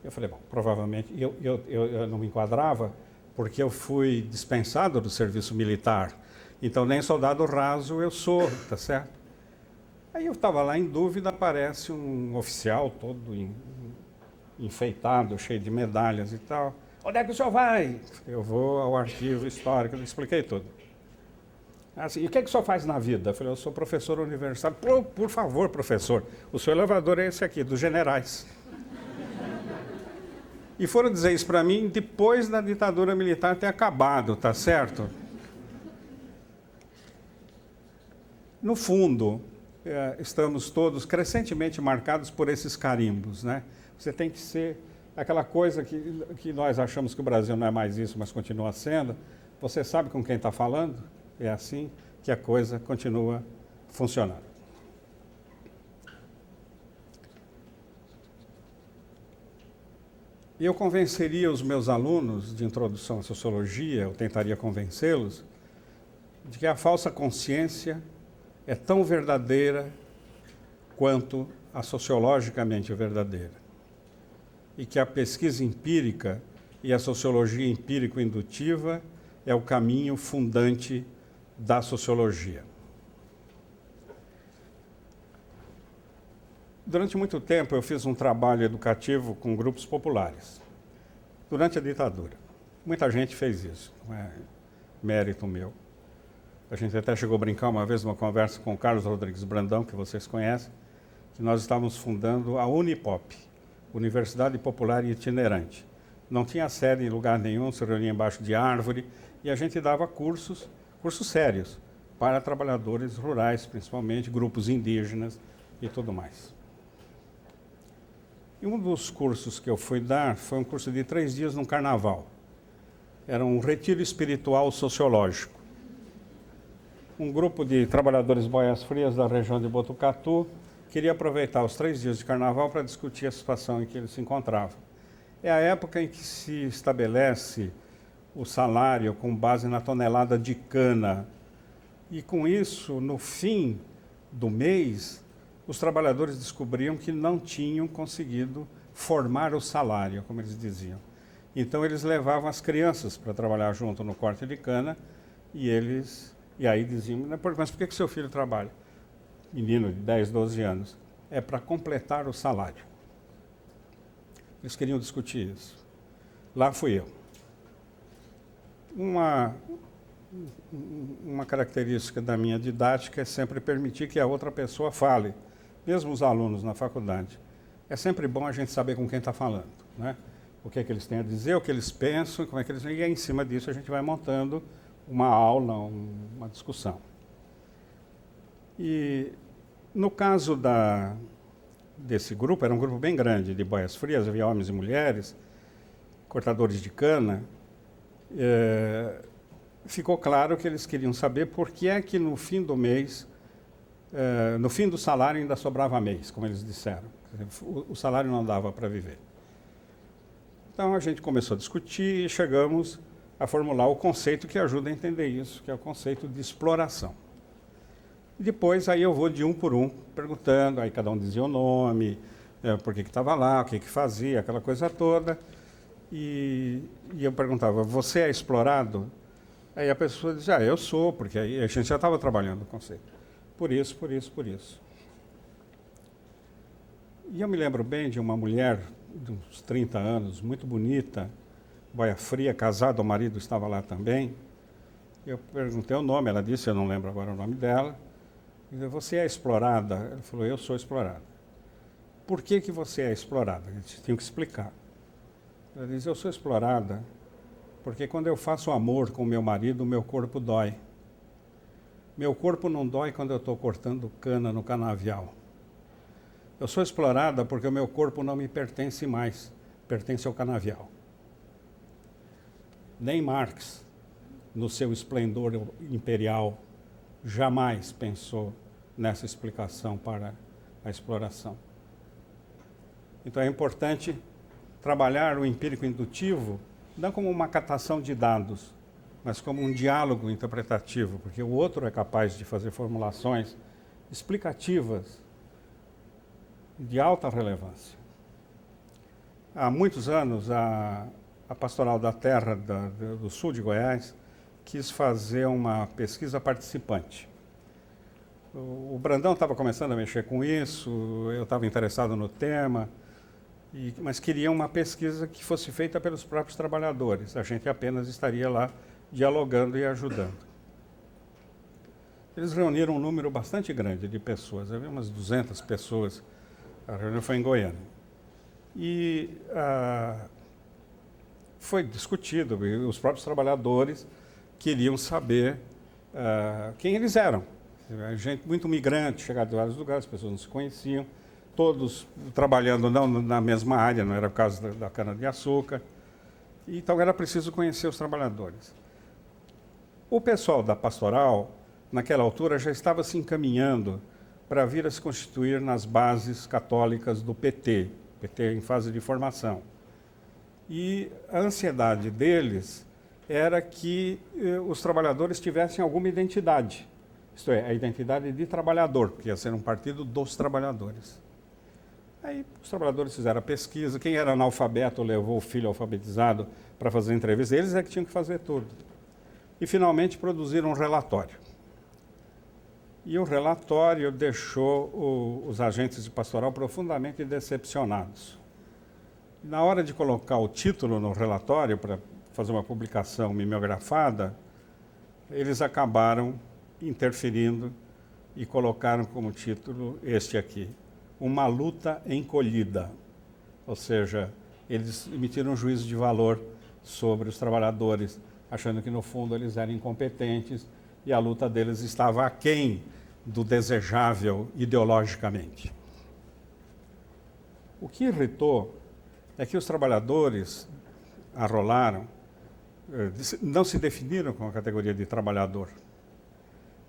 Eu falei, bom, provavelmente, eu não me enquadrava, porque eu fui dispensado do serviço militar, então nem soldado raso eu sou, tá certo? Aí eu estava lá em dúvida, aparece um oficial todo enfeitado, cheio de medalhas e tal. Onde é que o senhor vai? Eu vou ao arquivo histórico, eu expliquei tudo. Assim, e o que é que o senhor faz na vida? Eu falei, eu sou professor universitário. Por favor, professor, o seu elevador é esse aqui, dos generais. E foram dizer isso para mim depois da ditadura militar ter acabado, tá certo? No fundo, estamos todos crescentemente marcados por esses carimbos, né? Você tem que ser aquela coisa que nós achamos que o Brasil não é mais isso, mas continua sendo. Você sabe com quem está falando? É assim que a coisa continua funcionando. eu convenceria os meus alunos de introdução à sociologia, eu tentaria convencê-los, de que a falsa consciência é tão verdadeira quanto a sociologicamente verdadeira. E que a pesquisa empírica e a sociologia empírico-indutiva é o caminho fundante da sociologia. Durante muito tempo eu fiz um trabalho educativo com grupos populares, durante a ditadura. Muita gente fez isso, não é mérito meu. A gente até chegou a brincar uma vez numa conversa com o Carlos Rodrigues Brandão, que vocês conhecem, que nós estávamos fundando a Unipop, Universidade Popular Itinerante. Não tinha sede em lugar nenhum, se reunia embaixo de árvore, e a gente dava cursos sérios, para trabalhadores rurais, principalmente, grupos indígenas e tudo mais. E um dos cursos que eu fui dar foi um curso de 3 dias no carnaval. Era um retiro espiritual sociológico. Um grupo de trabalhadores boias frias da região de Botucatu queria aproveitar os 3 dias de carnaval para discutir a situação em que eles se encontravam. É a época em que se estabelece o salário com base na tonelada de cana. E com isso, no fim do mês, os trabalhadores descobriam que não tinham conseguido formar o salário, como eles diziam. Então eles levavam as crianças para trabalhar junto no corte de cana e aí diziam, mas por que seu filho trabalha? Menino de 10, 12 anos. É para completar o salário. Eles queriam discutir isso. Lá fui eu. Uma característica da minha didática é sempre permitir que a outra pessoa fale, mesmo os alunos na faculdade. É sempre bom a gente saber com quem está falando, né? O que é que eles têm a dizer, o que eles pensam, como é que eles... E em cima disso a gente vai montando uma aula, uma discussão. E no caso desse grupo, era um grupo bem grande de boias frias, havia homens e mulheres, cortadores de cana, ficou claro que eles queriam saber por que é que no fim do mês, no fim do salário ainda sobrava mês, como eles disseram. O salário não dava para viver. Então a gente começou a discutir e chegamos a formular o conceito que ajuda a entender isso, que é o conceito de exploração. E depois aí eu vou de um por um perguntando, aí cada um dizia o nome, por que estava lá, o que fazia, aquela coisa toda. E eu perguntava, você é explorado? Aí a pessoa dizia, eu sou, porque aí a gente já estava trabalhando o conceito. Por isso, por isso, por isso. E eu me lembro bem de uma mulher de uns 30 anos, muito bonita, boia fria, casada, o marido estava lá também. Eu perguntei o nome, ela disse, eu não lembro agora o nome dela. Eu disse, você é explorada? Ela falou, eu sou explorada. Por que você é explorada? A gente tinha que explicar. Ela disse, eu sou explorada porque quando eu faço amor com meu marido, o meu corpo dói. Meu corpo não dói quando eu estou cortando cana no canavial. Eu sou explorada porque o meu corpo não me pertence mais, pertence ao canavial. Nem Marx, no seu esplendor imperial, jamais pensou nessa explicação para a exploração. Então é importante trabalhar o empírico indutivo não como uma catação de dados, mas como um diálogo interpretativo, porque o outro é capaz de fazer formulações explicativas de alta relevância. Há muitos anos, a Pastoral da Terra do Sul de Goiás quis fazer uma pesquisa participante. O Brandão estava começando a mexer com isso, eu estava interessado no tema, mas queria uma pesquisa que fosse feita pelos próprios trabalhadores. A gente apenas estaria lá dialogando e ajudando. Eles reuniram um número bastante grande de pessoas, havia umas 200 pessoas. A reunião foi em Goiânia. E foi discutido, e os próprios trabalhadores queriam saber quem eles eram. Gente muito migrante, chegada de vários lugares, as pessoas não se conheciam, todos trabalhando não na mesma área, não era o caso da cana-de-açúcar. Então era preciso conhecer os trabalhadores. O pessoal da pastoral, naquela altura, já estava se encaminhando para vir a se constituir nas bases católicas do PT em fase de formação. E a ansiedade deles era que os trabalhadores tivessem alguma identidade, isto é, a identidade de trabalhador, porque ia ser um partido dos trabalhadores. Aí os trabalhadores fizeram a pesquisa, quem era analfabeto levou o filho alfabetizado para fazer entrevista, eles é que tinham que fazer tudo. E finalmente produziram um relatório. E o relatório deixou os agentes de pastoral profundamente decepcionados. Na hora de colocar o título no relatório, para fazer uma publicação mimeografada, eles acabaram interferindo e colocaram como título este aqui: Uma luta encolhida. Ou seja, eles emitiram um juízo de valor sobre os trabalhadores, achando que no fundo eles eram incompetentes e a luta deles estava aquém do desejável ideologicamente. O que irritou é que os trabalhadores arrolaram, não se definiram com a categoria de trabalhador.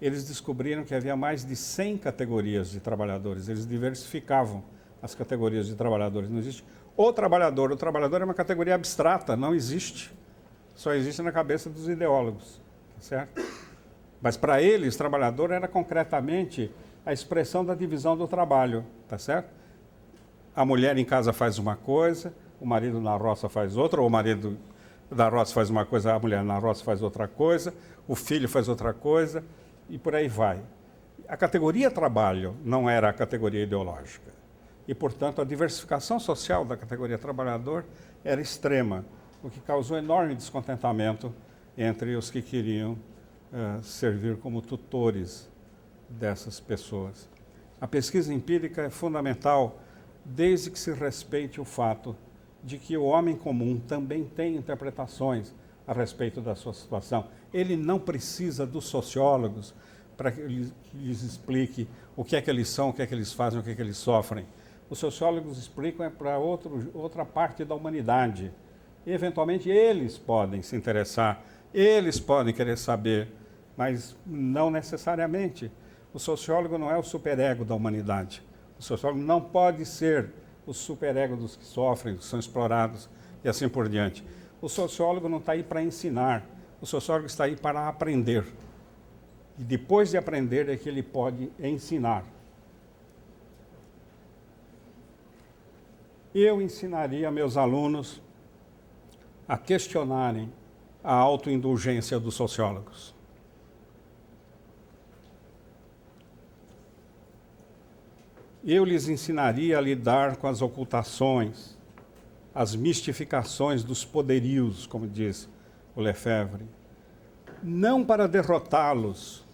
Eles descobriram que havia mais de 100 categorias de trabalhadores, eles diversificavam as categorias de trabalhadores. Não existe o trabalhador é uma categoria abstrata, não existe. Só existe na cabeça dos ideólogos, tá certo? Mas para eles, trabalhador era concretamente a expressão da divisão do trabalho, tá certo? A mulher em casa faz uma coisa, o marido na roça faz outra, ou o marido da roça faz uma coisa, a mulher na roça faz outra coisa, o filho faz outra coisa, e por aí vai. A categoria trabalho não era a categoria ideológica. E, portanto, a diversificação social da categoria trabalhador era extrema, o que causou enorme descontentamento entre os que queriam servir como tutores dessas pessoas. A pesquisa empírica é fundamental desde que se respeite o fato de que o homem comum também tem interpretações a respeito da sua situação. Ele não precisa dos sociólogos para que lhes explique o que é que eles são, o que é que eles fazem, o que é que eles sofrem. Os sociólogos explicam para outra parte da humanidade. E, eventualmente, eles podem se interessar, eles podem querer saber, mas não necessariamente. O sociólogo não é o superego da humanidade. O sociólogo não pode ser o superego dos que sofrem, dos que são explorados e assim por diante. O sociólogo não está aí para ensinar, o sociólogo está aí para aprender. E depois de aprender é que ele pode ensinar. Eu ensinaria meus alunos a questionarem a autoindulgência dos sociólogos. Eu lhes ensinaria a lidar com as ocultações, as mistificações dos poderios, como diz o Lefebvre, não para derrotá-los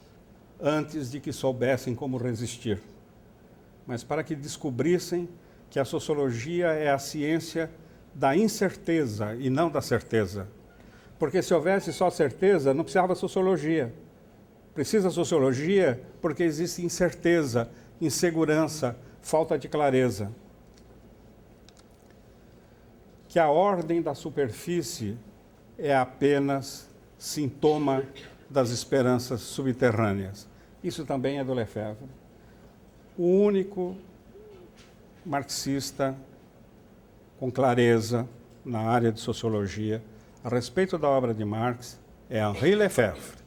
antes de que soubessem como resistir, mas para que descobrissem que a sociologia é a ciência da incerteza e não da certeza. Porque se houvesse só certeza, não precisava sociologia. Precisa sociologia porque existe incerteza, insegurança, falta de clareza. Que a ordem da superfície é apenas sintoma das esperanças subterrâneas. Isso também é do Lefebvre. O único marxista com clareza na área de sociologia a respeito da obra de Marx é Henri Lefebvre.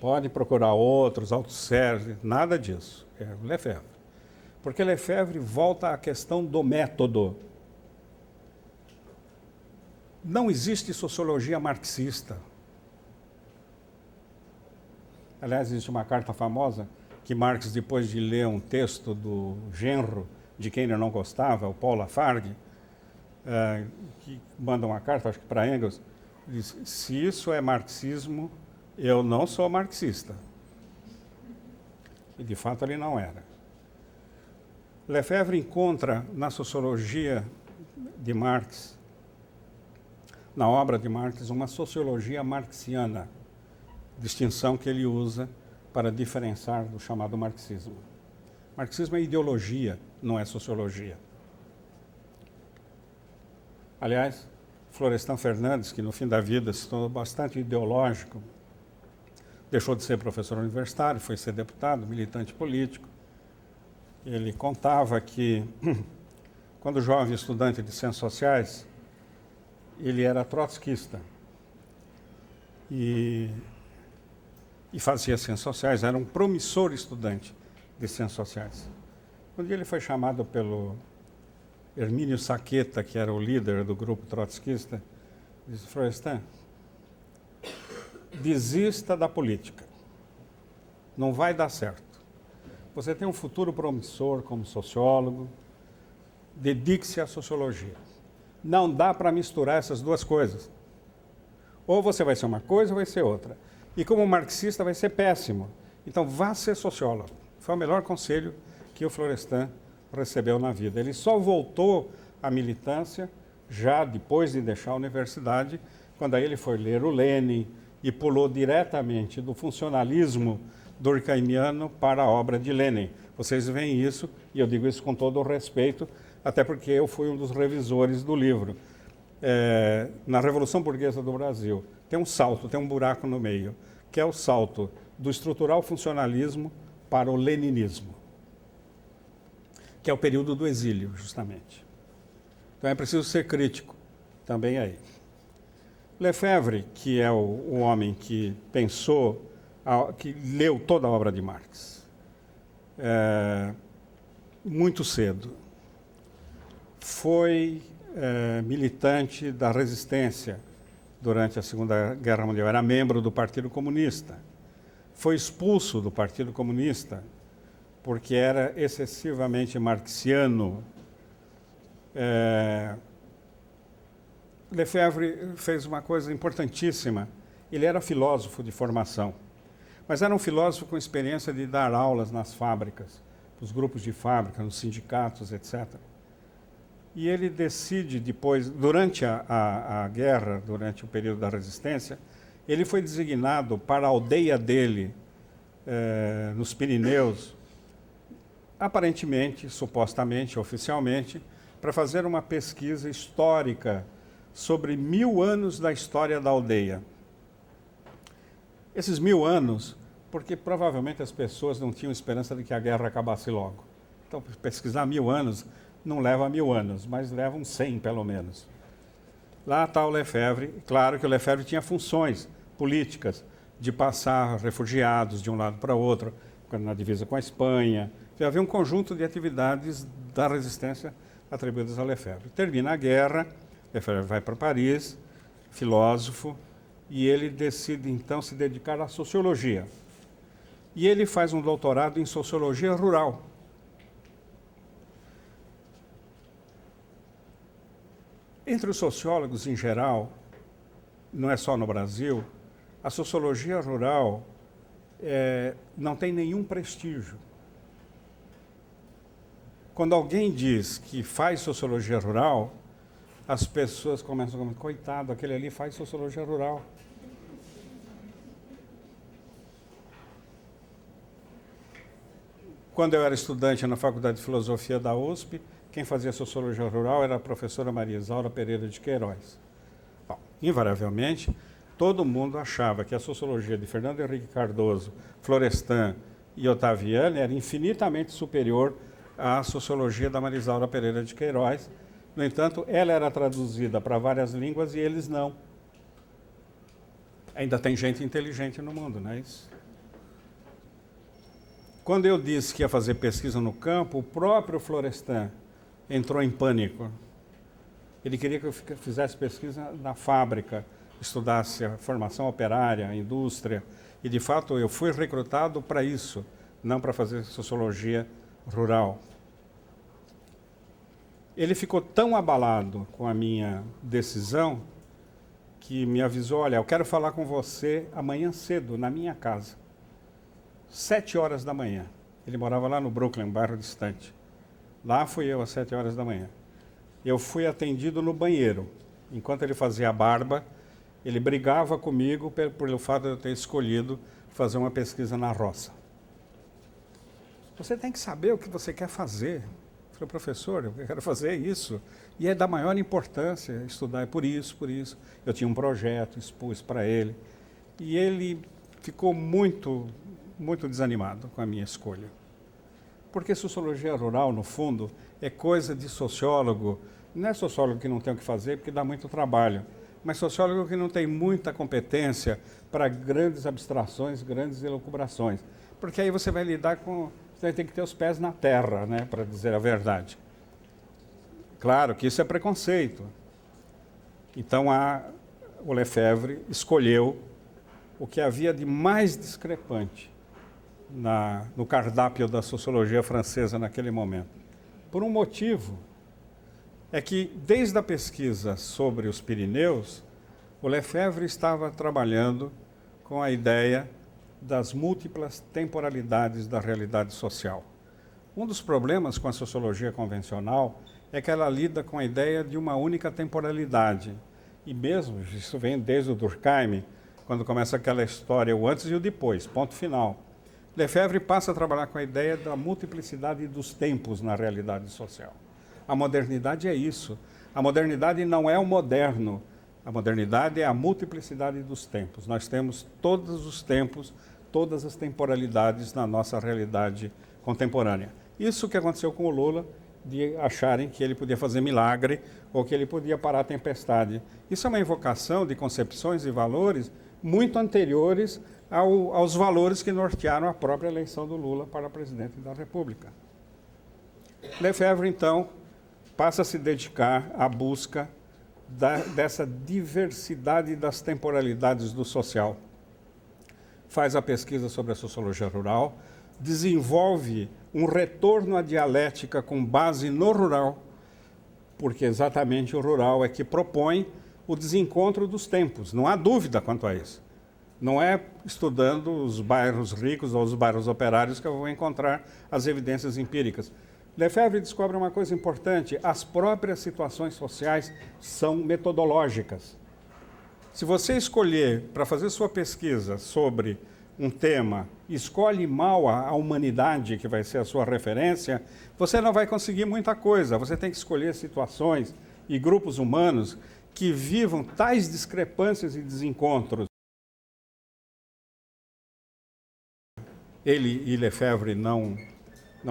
Pode procurar outros, Althusser, nada disso. É Lefebvre. Porque Lefebvre volta à questão do método. Não existe sociologia marxista. Aliás, existe uma carta famosa que Marx, depois de ler um texto do genro de quem ele não gostava, o Paul Lafargue, que manda uma carta, acho que para Engels, diz: se isso é marxismo, eu não sou marxista. E de fato ele não era. Lefebvre encontra na sociologia de Marx, na obra de Marx, uma sociologia marxiana, distinção que ele usa para diferenciar do chamado marxismo. Marxismo é ideologia, não é sociologia. Aliás, Florestan Fernandes, que no fim da vida se tornou bastante ideológico, deixou de ser professor universitário, foi ser deputado, militante político. Ele contava que, quando jovem estudante de ciências sociais, ele era trotskista e fazia ciências sociais, era um promissor estudante de ciências sociais. Um dia ele foi chamado pelo Hermínio Saqueta, que era o líder do grupo trotskista, e disse: Florestan, desista da política, não vai dar certo. Você tem um futuro promissor como sociólogo, dedique-se à sociologia. Não dá para misturar essas duas coisas. Ou você vai ser uma coisa ou vai ser outra. E como marxista vai ser péssimo. Então vá ser sociólogo. Foi o melhor conselho que o Florestan recebeu na vida. Ele só voltou à militância já depois de deixar a universidade, quando aí ele foi ler o Lenin e pulou diretamente do funcionalismo durkheimiano para a obra de Lenin. Vocês veem isso, e eu digo isso com todo o respeito, até porque eu fui um dos revisores do livro. Na Revolução Burguesa do Brasil, tem um salto, tem um buraco no meio, que é o salto do estrutural funcionalismo para o leninismo, que é o período do exílio, justamente. Então é preciso ser crítico também aí. Lefebvre, que é o homem que pensou, que leu toda a obra de Marx, muito cedo, foi militante da resistência durante a Segunda Guerra Mundial, era membro do Partido Comunista, foi expulso do Partido Comunista porque era excessivamente marxiano. Lefebvre fez uma coisa importantíssima, ele era filósofo de formação, mas era um filósofo com experiência de dar aulas nas fábricas, nos grupos de fábrica, nos sindicatos, etc. E ele decide depois, durante a guerra, durante o período da resistência, ele foi designado para a aldeia dele, nos Pirineus, aparentemente, supostamente, oficialmente, para fazer uma pesquisa histórica sobre 1000 anos da história da aldeia. Esses 1000 anos, porque provavelmente as pessoas não tinham esperança de que a guerra acabasse logo. Então, pesquisar 1000 anos não leva 1000 anos, mas leva uns 100 pelo menos. Lá está o Lefebvre. Claro que o Lefebvre tinha funções políticas de passar refugiados de um lado para o outro, na divisa com a Espanha. Havia um conjunto de atividades da resistência atribuídas a Lefebvre. Termina a guerra, Lefebvre vai para Paris, filósofo, e ele decide então se dedicar à sociologia. E ele faz um doutorado em sociologia rural. Entre os sociólogos em geral, não é só no Brasil, a sociologia rural não tem nenhum prestígio. Quando alguém diz que faz sociologia rural, as pessoas começam a dizer: coitado, aquele ali faz sociologia rural. Quando eu era estudante na Faculdade de Filosofia da USP, quem fazia sociologia rural era a professora Maria Isaura Pereira de Queiroz. Bom, invariavelmente, todo mundo achava que a sociologia de Fernando Henrique Cardoso, Florestan e Ottaviani era infinitamente superior à sociologia da Maria Isaura Pereira de Queiroz. No entanto, ela era traduzida para várias línguas e eles não. Ainda tem gente inteligente no mundo, não é isso? Quando eu disse que ia fazer pesquisa no campo, o próprio Florestan entrou em pânico. Ele queria que eu fizesse pesquisa na fábrica, estudasse a formação operária, a indústria. E, de fato, eu fui recrutado para isso, não para fazer sociologia rural. Ele ficou tão abalado com a minha decisão que me avisou: olha, eu quero falar com você amanhã cedo, na minha casa. 7 horas da manhã. Ele morava lá no Brooklyn, um bairro distante. Lá fui eu às 7 horas da manhã. Eu fui atendido no banheiro. Enquanto ele fazia a barba, ele brigava comigo pelo fato de eu ter escolhido fazer uma pesquisa na roça. Você tem que saber o que você quer fazer. Eu falei: professor, eu quero fazer isso. E é da maior importância estudar, é por isso. Eu tinha um projeto, expus para ele. E ele ficou muito desanimado com a minha escolha. Porque sociologia rural, no fundo, é coisa de sociólogo Não é sociólogo que não tem o que fazer, porque dá muito trabalho, mas sociólogo que não tem muita competência para grandes abstrações, grandes elucubrações. Porque aí você vai lidar com... Você vai ter que ter os pés na terra, né, para dizer a verdade. Claro que isso é preconceito. Então, o Lefebvre escolheu o que havia de mais discrepante no cardápio da sociologia francesa naquele momento. Por um motivo, é que desde a pesquisa sobre os Pirineus, o Lefebvre estava trabalhando com a ideia das múltiplas temporalidades da realidade social. Um dos problemas com a sociologia convencional é que ela lida com a ideia de uma única temporalidade. E mesmo, isso vem desde o Durkheim, quando começa aquela história, o antes e o depois, ponto final. Lefebvre passa a trabalhar com a ideia da multiplicidade dos tempos na realidade social. A modernidade é isso. A modernidade não é o moderno. A modernidade é a multiplicidade dos tempos. Nós temos todos os tempos, todas as temporalidades na nossa realidade contemporânea. Isso que aconteceu com o Lula, de acharem que ele podia fazer milagre ou que ele podia parar a tempestade. Isso é uma invocação de concepções e valores muito anteriores aos valores que nortearam a própria eleição do Lula para presidente da República. Lefebvre, então, passa a se dedicar à busca dessa diversidade das temporalidades do social. Faz a pesquisa sobre a sociologia rural, desenvolve um retorno à dialética com base no rural, porque exatamente o rural é que propõe o desencontro dos tempos, não há dúvida quanto a isso. Não é estudando os bairros ricos ou os bairros operários que eu vou encontrar as evidências empíricas. Lefebvre descobre uma coisa importante: as próprias situações sociais são metodológicas. Se você escolher para fazer sua pesquisa sobre um tema, escolhe mal a humanidade, que vai ser a sua referência, você não vai conseguir muita coisa. Você tem que escolher situações e grupos humanos que vivam tais discrepâncias e desencontros. Ele e Lefebvre não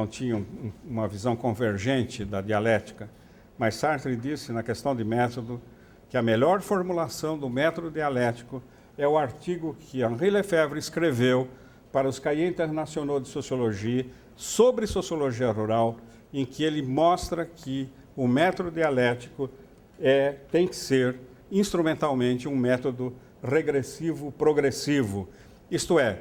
tinham uma visão convergente da dialética, mas Sartre disse, na questão de método, que a melhor formulação do método dialético é o artigo que Henri Lefebvre escreveu para os Cahiers Internationaux de Sociologia sobre sociologia rural, em que ele mostra que o método dialético tem que ser instrumentalmente um método regressivo, progressivo. Isto é,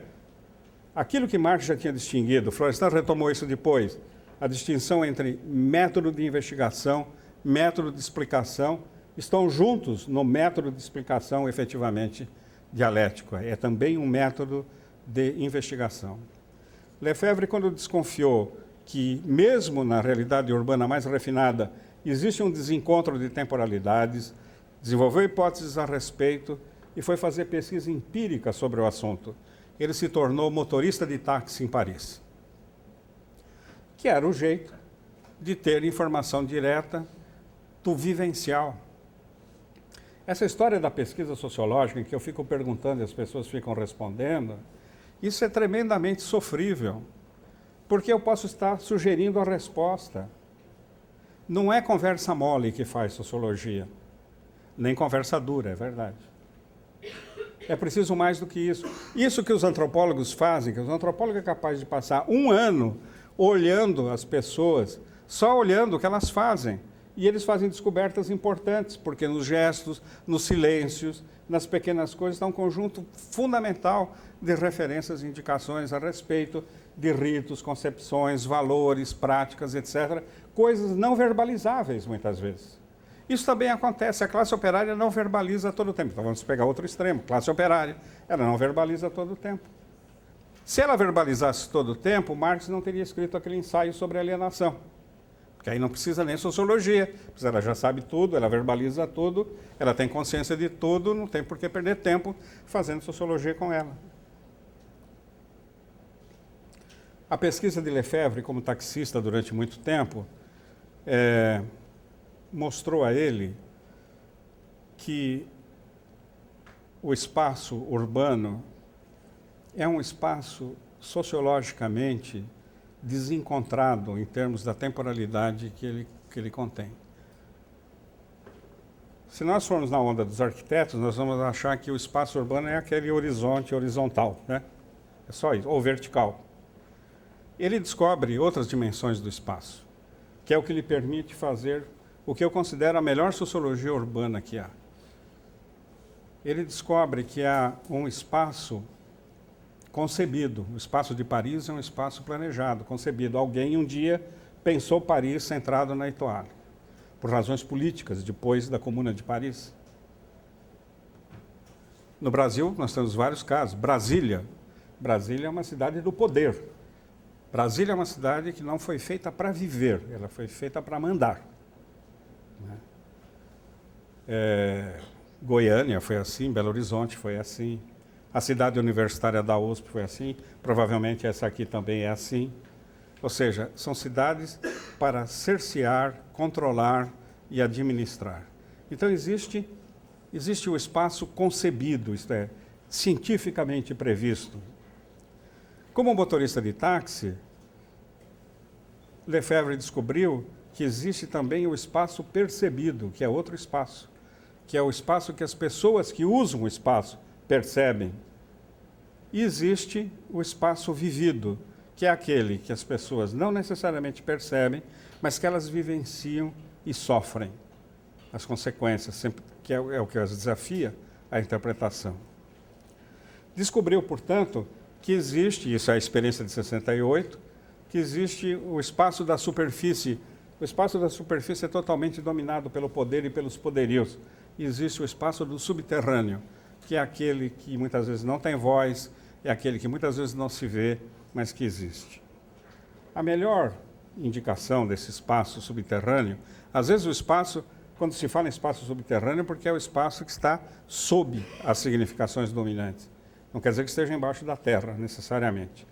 aquilo que Marx já tinha distinguido, Florestan retomou isso depois, a distinção entre método de investigação, método de explicação, estão juntos no método de explicação efetivamente dialético. É também um método de investigação. Lefebvre, quando desconfiou que, mesmo na realidade urbana mais refinada, existe um desencontro de temporalidades, desenvolveu hipóteses a respeito e foi fazer pesquisa empírica sobre o assunto. Ele se tornou motorista de táxi em Paris, que era o jeito de ter informação direta do vivencial. Essa história da pesquisa sociológica, em que eu fico perguntando e as pessoas ficam respondendo, isso é tremendamente sofrível, porque eu posso estar sugerindo a resposta. Não é conversa mole que faz sociologia, nem conversa dura, é verdade. É preciso mais do que isso. Isso que os antropólogos fazem, que os antropólogos é capaz de passar um ano olhando as pessoas, só olhando o que elas fazem. E eles fazem descobertas importantes, porque nos gestos, nos silêncios, nas pequenas coisas, está um conjunto fundamental de referências e indicações a respeito de ritos, concepções, valores, práticas, etc. Coisas não verbalizáveis, muitas vezes. Isso também acontece. A classe operária não verbaliza todo o tempo. Então vamos pegar outro extremo. Classe operária, ela não verbaliza todo o tempo. Se ela verbalizasse todo o tempo, Marx não teria escrito aquele ensaio sobre alienação. Porque aí não precisa nem sociologia, ela já sabe tudo, ela verbaliza tudo, ela tem consciência de tudo, não tem por que perder tempo fazendo sociologia com ela. A pesquisa de Lefebvre, como taxista durante muito tempo, mostrou a ele que o espaço urbano é um espaço sociologicamente desencontrado em termos da temporalidade que ele contém. Se nós formos na onda dos arquitetos, nós vamos achar que o espaço urbano é aquele horizonte horizontal, né? É só isso, ou vertical. Ele descobre outras dimensões do espaço, que é o que lhe permite fazer o que eu considero a melhor sociologia urbana que há. Ele descobre que há um espaço concebido. O espaço de Paris é um espaço planejado, concebido. Alguém um dia pensou Paris centrado na Etoile, por razões políticas, depois da Comuna de Paris. No Brasil, nós temos vários casos. Brasília é uma cidade do poder. Brasília é uma cidade que não foi feita para viver, ela foi feita para mandar. Goiânia foi assim, Belo Horizonte foi assim, a cidade universitária da USP foi assim, provavelmente essa aqui também é assim. Ou seja, são cidades para cercear, controlar e administrar. Então existe o espaço concebido, isto é, cientificamente previsto. Como motorista de táxi, Lefebvre descobriu que existe também o espaço percebido, que é outro espaço, que é o espaço que as pessoas que usam o espaço percebem. E existe o espaço vivido, que é aquele que as pessoas não necessariamente percebem, mas que elas vivenciam e sofrem as consequências, sempre, que é o que as desafia a interpretação. Descobriu, portanto, que existe, isso é a experiência de 68, que existe o espaço da superfície. O espaço da superfície é totalmente dominado pelo poder e pelos poderios. E existe o espaço do subterrâneo, que é aquele que muitas vezes não tem voz, é aquele que muitas vezes não se vê, mas que existe. A melhor indicação desse espaço subterrâneo, às vezes o espaço, quando se fala em espaço subterrâneo, porque é o espaço que está sob as significações dominantes. Não quer dizer que esteja embaixo da terra, necessariamente.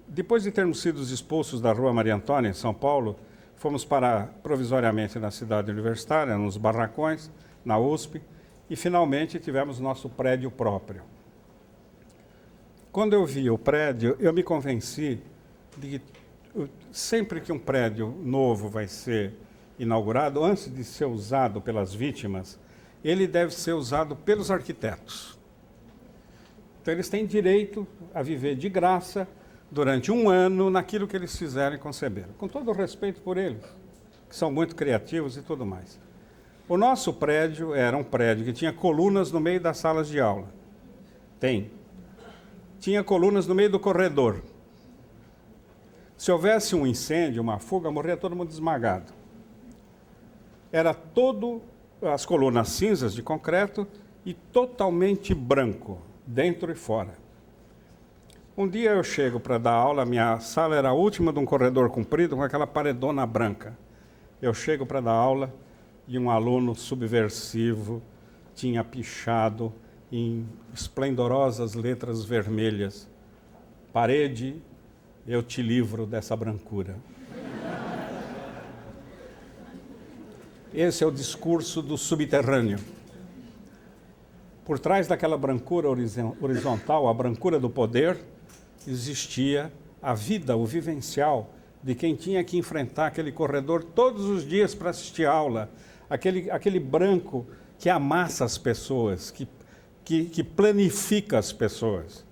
Depois de termos sido expulsos da Rua Maria Antônia, em São Paulo, fomos parar provisoriamente na cidade universitária, nos barracões, na USP, e finalmente tivemos nosso prédio próprio. Quando eu vi o prédio, eu me convenci de que sempre que um prédio novo vai ser inaugurado, antes de ser usado pelas vítimas, ele deve ser usado pelos arquitetos. Então eles têm direito a viver de graça durante um ano naquilo que eles fizeram e conceberam, com todo o respeito por eles, que são muito criativos e tudo mais. O nosso prédio era um prédio que tinha colunas no meio das salas de aula. Tinha colunas no meio do corredor. Se houvesse um incêndio, uma fuga, morria todo mundo esmagado. Era as colunas cinzas de concreto e totalmente branco, dentro e fora. Um dia eu chego para dar aula, minha sala era a última de um corredor comprido com aquela paredona branca. Eu chego para dar aula e um aluno subversivo tinha pichado em esplendorosas letras vermelhas: "Parede, eu te livro dessa brancura". Esse é o discurso do subterrâneo. Por trás daquela brancura horizontal, a brancura do poder, existia a vida, o vivencial de quem tinha que enfrentar aquele corredor todos os dias para assistir aula, aquele branco que amassa as pessoas, que planifica as pessoas,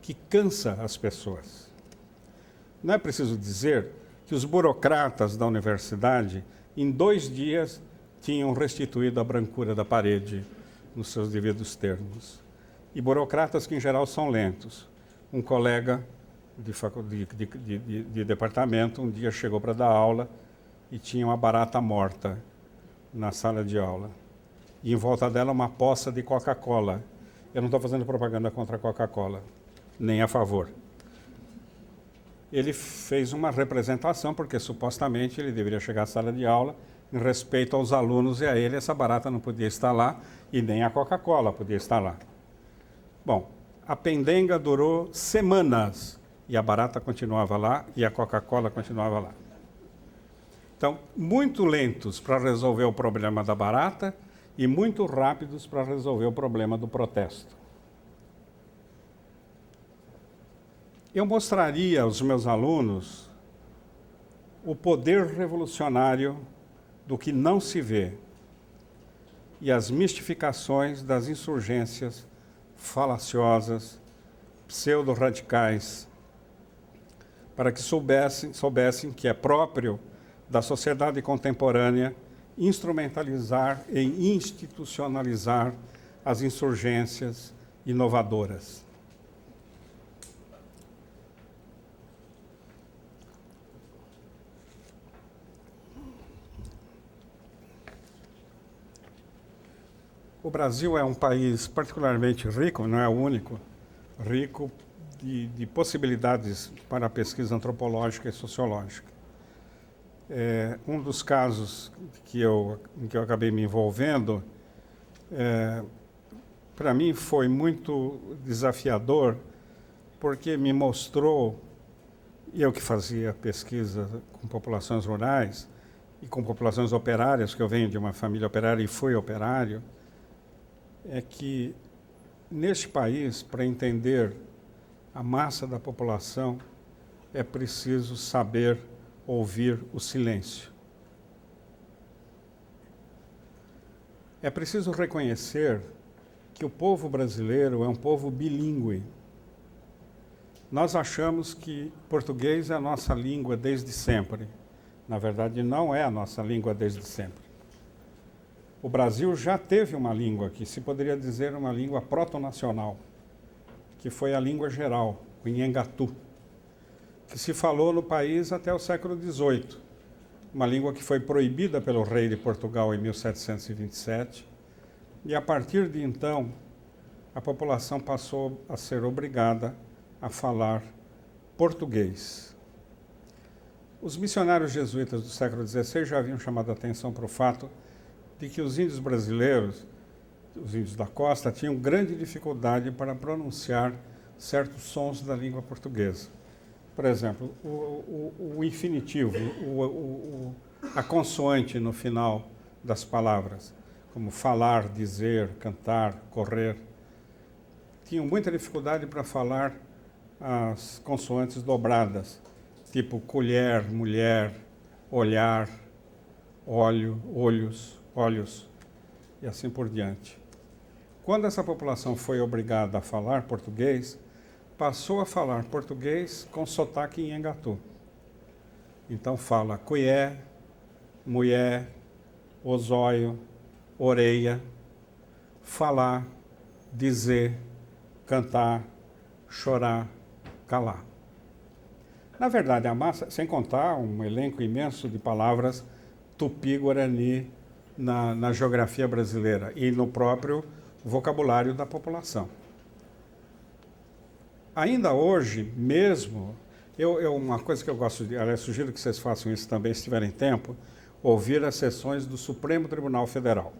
que cansa as pessoas. Não é preciso dizer que os burocratas da universidade, em 2 dias, tinham restituído a brancura da parede nos seus devidos termos. E burocratas que, em geral, são lentos. Um colega de departamento um dia chegou para dar aula e tinha uma barata morta na sala de aula. E em volta dela uma poça de Coca-Cola. Eu não estou fazendo propaganda contra a Coca-Cola, nem a favor. Ele fez uma representação, porque supostamente ele deveria chegar à sala de aula, em respeito aos alunos e a ele, essa barata não podia estar lá, e nem a Coca-Cola podia estar lá. Bom, a pendenga durou semanas, e a barata continuava lá, e a Coca-Cola continuava lá. Então, muito lentos para resolver o problema da barata, e muito rápidos para resolver o problema do protesto. Eu mostraria aos meus alunos o poder revolucionário do que não se vê, e as mistificações das insurgências falaciosas, pseudo-radicais, para que soubessem que é próprio da sociedade contemporânea instrumentalizar e institucionalizar as insurgências inovadoras. O Brasil é um país particularmente rico, não é o único, rico de possibilidades para a pesquisa antropológica e sociológica. Um dos casos em que eu acabei me envolvendo, para mim foi muito desafiador, porque me mostrou, eu que fazia pesquisa com populações rurais e com populações operárias, que eu venho de uma família operária e fui operário, é que neste país, para entender a massa da população, é preciso saber ouvir o silêncio. É preciso reconhecer que o povo brasileiro é um povo bilíngue. Nós achamos que português é a nossa língua desde sempre. Na verdade, não é a nossa língua desde sempre. O Brasil já teve uma língua que se poderia dizer uma língua proto-nacional, que foi a língua geral, o Inhangatu, que se falou no país até o século XVIII, uma língua que foi proibida pelo rei de Portugal em 1727, e a partir de então a população passou a ser obrigada a falar português. Os missionários jesuítas do século XVI já haviam chamado a atenção para o fato de que os índios brasileiros, os índios da costa, tinham grande dificuldade para pronunciar certos sons da língua portuguesa. Por exemplo, o infinitivo, a consoante no final das palavras, como falar, dizer, cantar, correr, tinham muita dificuldade para falar as consoantes dobradas, tipo colher, mulher, olhar, óleo, olhos, olhos, e assim por diante. Quando essa população foi obrigada a falar português, passou a falar português com sotaque em Inhangatu. Então fala cuié, mulher, osóio, orelha, falar, dizer, cantar, chorar, calar. Na verdade, a massa, sem contar um elenco imenso de palavras tupi-guarani na geografia brasileira e no próprio vocabulário da população. Ainda hoje, mesmo, uma coisa que eu gosto de, aliás, sugiro que vocês façam isso também, se tiverem tempo, ouvir as sessões do Supremo Tribunal Federal.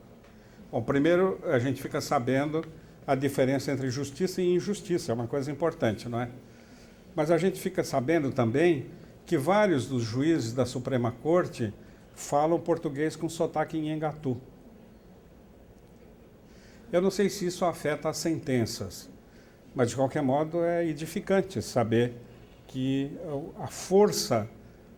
Bom, primeiro, a gente fica sabendo a diferença entre justiça e injustiça, é uma coisa importante, não é? Mas a gente fica sabendo também que vários dos juízes da Suprema Corte falam português com sotaque em Inhangatu. Eu não sei se isso afeta as sentenças, mas de qualquer modo é edificante saber que a força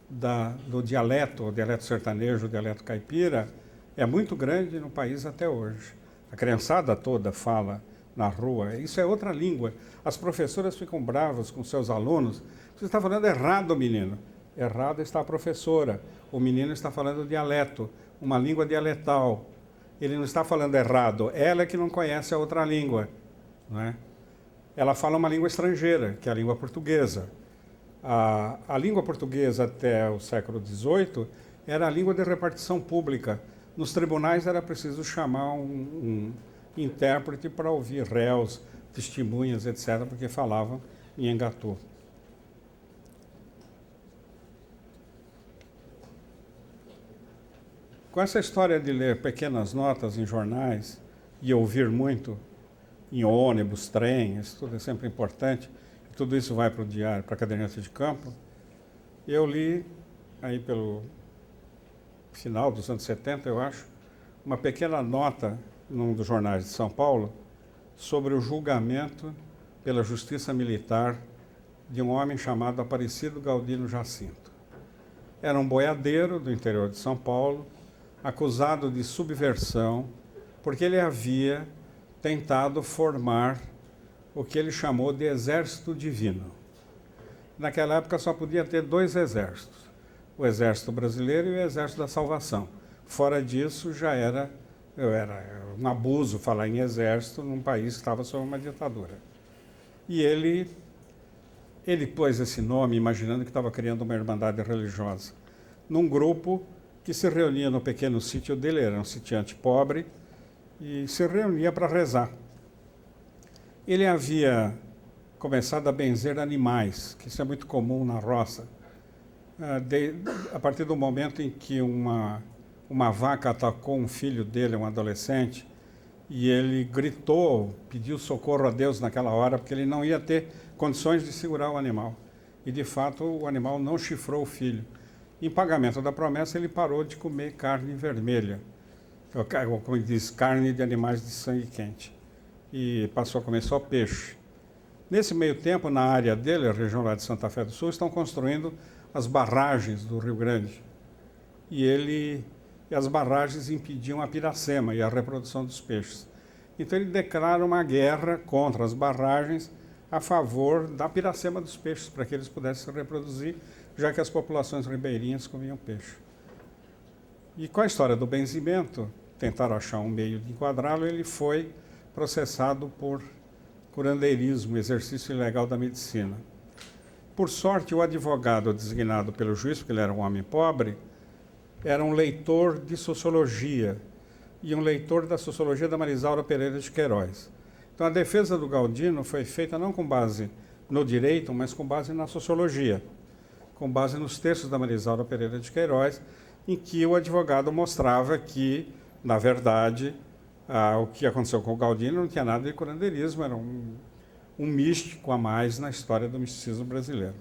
do dialeto, o dialeto sertanejo, o dialeto caipira, é muito grande no país até hoje. A criançada toda fala na rua, isso é outra língua. As professoras ficam bravas com seus alunos. Você está falando errado, menino. Errado está a professora. O menino está falando dialeto, uma língua dialetal. Ele não está falando errado, ela é que não conhece a outra língua, não é? Ela fala uma língua estrangeira, que é a língua portuguesa. A língua portuguesa até o século XVIII era a língua de repartição pública. Nos tribunais era preciso chamar um intérprete para ouvir réus, testemunhas, etc., porque falavam em Inhangatu. Com essa história de ler pequenas notas em jornais e ouvir muito em ônibus, trem, isso tudo é sempre importante, tudo isso vai para o diário, para a caderneta de campo, eu li, aí pelo final dos anos 70, eu acho, uma pequena nota num dos jornais de São Paulo sobre o julgamento pela Justiça Militar de um homem chamado Aparecido Galdino Jacinto. Era um boiadeiro do interior de São Paulo, acusado de subversão porque ele havia tentado formar o que ele chamou de exército divino. Naquela época só podia ter 2 exércitos, o exército brasileiro e o exército da salvação. Fora disso já era um abuso falar em exército num país que estava sob uma ditadura. E ele pôs esse nome imaginando que estava criando uma irmandade religiosa, num grupo que se reunia no pequeno sítio dele, era um sitiante pobre, e se reunia para rezar. Ele havia começado a benzer animais, que isso é muito comum na roça. A partir do momento em que uma vaca atacou um filho dele, um adolescente, e ele gritou, pediu socorro a Deus naquela hora, porque ele não ia ter condições de segurar o animal. E, de fato, o animal não chifrou o filho. Em pagamento da promessa, ele parou de comer carne vermelha, como diz, carne de animais de sangue quente, e passou a comer só peixe. Nesse meio tempo, na área dele, a região lá de Santa Fé do Sul, estão construindo as barragens do Rio Grande. E as barragens impediam a piracema e a reprodução dos peixes. Então ele declara uma guerra contra as barragens a favor da piracema dos peixes, para que eles pudessem se reproduzir, já que as populações ribeirinhas comiam peixe. E com a história do benzimento, tentaram achar um meio de enquadrá-lo, ele foi processado por curandeirismo, exercício ilegal da medicina. Por sorte, o advogado designado pelo juiz, porque ele era um homem pobre, era um leitor de sociologia, e um leitor da sociologia da Marisaura Pereira de Queiroz. Então, a defesa do Galdino foi feita não com base no direito, mas com base na sociologia, com base nos textos da Marisaura Pereira de Queiroz, em que o advogado mostrava que, na verdade, o que aconteceu com o Galdino não tinha nada de curandeirismo, era um místico a mais na história do misticismo brasileiro.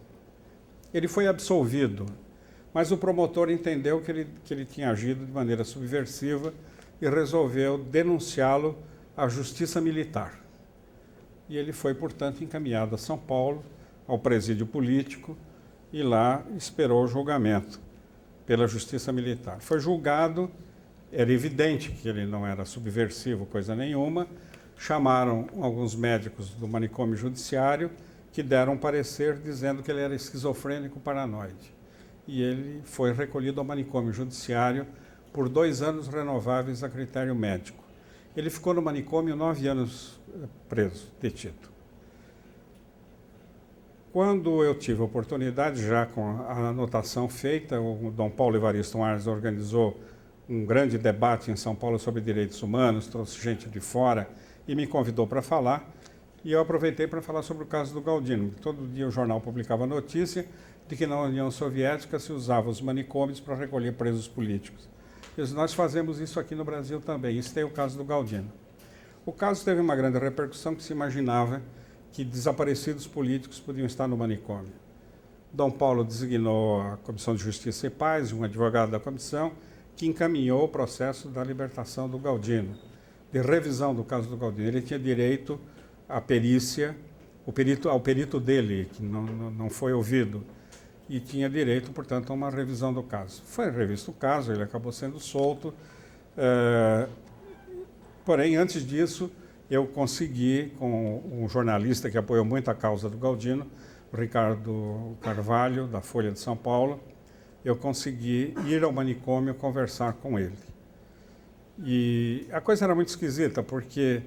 Ele foi absolvido, mas o promotor entendeu que ele tinha agido de maneira subversiva e resolveu denunciá-lo à justiça militar. E ele foi, portanto, encaminhado a São Paulo, ao presídio político, e lá esperou o julgamento pela justiça militar. Foi julgado, era evidente que ele não era subversivo, coisa nenhuma. Chamaram alguns médicos do manicômio judiciário que deram um parecer dizendo que ele era esquizofrênico paranoide. E ele foi recolhido ao manicômio judiciário por 2 anos renováveis a critério médico. Ele ficou no manicômio 9 anos preso, detido. Quando eu tive a oportunidade, já com a anotação feita, o Dom Paulo Evaristo Arnes organizou um grande debate em São Paulo sobre direitos humanos, trouxe gente de fora e me convidou para falar, e eu aproveitei para falar sobre o caso do Galdino. Todo dia o jornal publicava notícia de que na União Soviética se usava os manicômios para recolher presos políticos. Eu disse, nós fazemos isso aqui no Brasil também, isso tem o caso do Galdino. O caso teve uma grande repercussão, que se imaginava que desaparecidos políticos podiam estar no manicômio. Dom Paulo designou a Comissão de Justiça e Paz, um advogado da comissão, que encaminhou o processo da libertação do Galdino, de revisão do caso do Galdino. Ele tinha direito à perícia, ao perito dele, que não foi ouvido, e tinha direito, portanto, a uma revisão do caso. Foi revisto o caso, ele acabou sendo solto, porém, antes disso, eu consegui, com um jornalista que apoiou muito a causa do Galdino, o Ricardo Carvalho, da Folha de São Paulo, eu consegui ir ao manicômio conversar com ele. E a coisa era muito esquisita, porque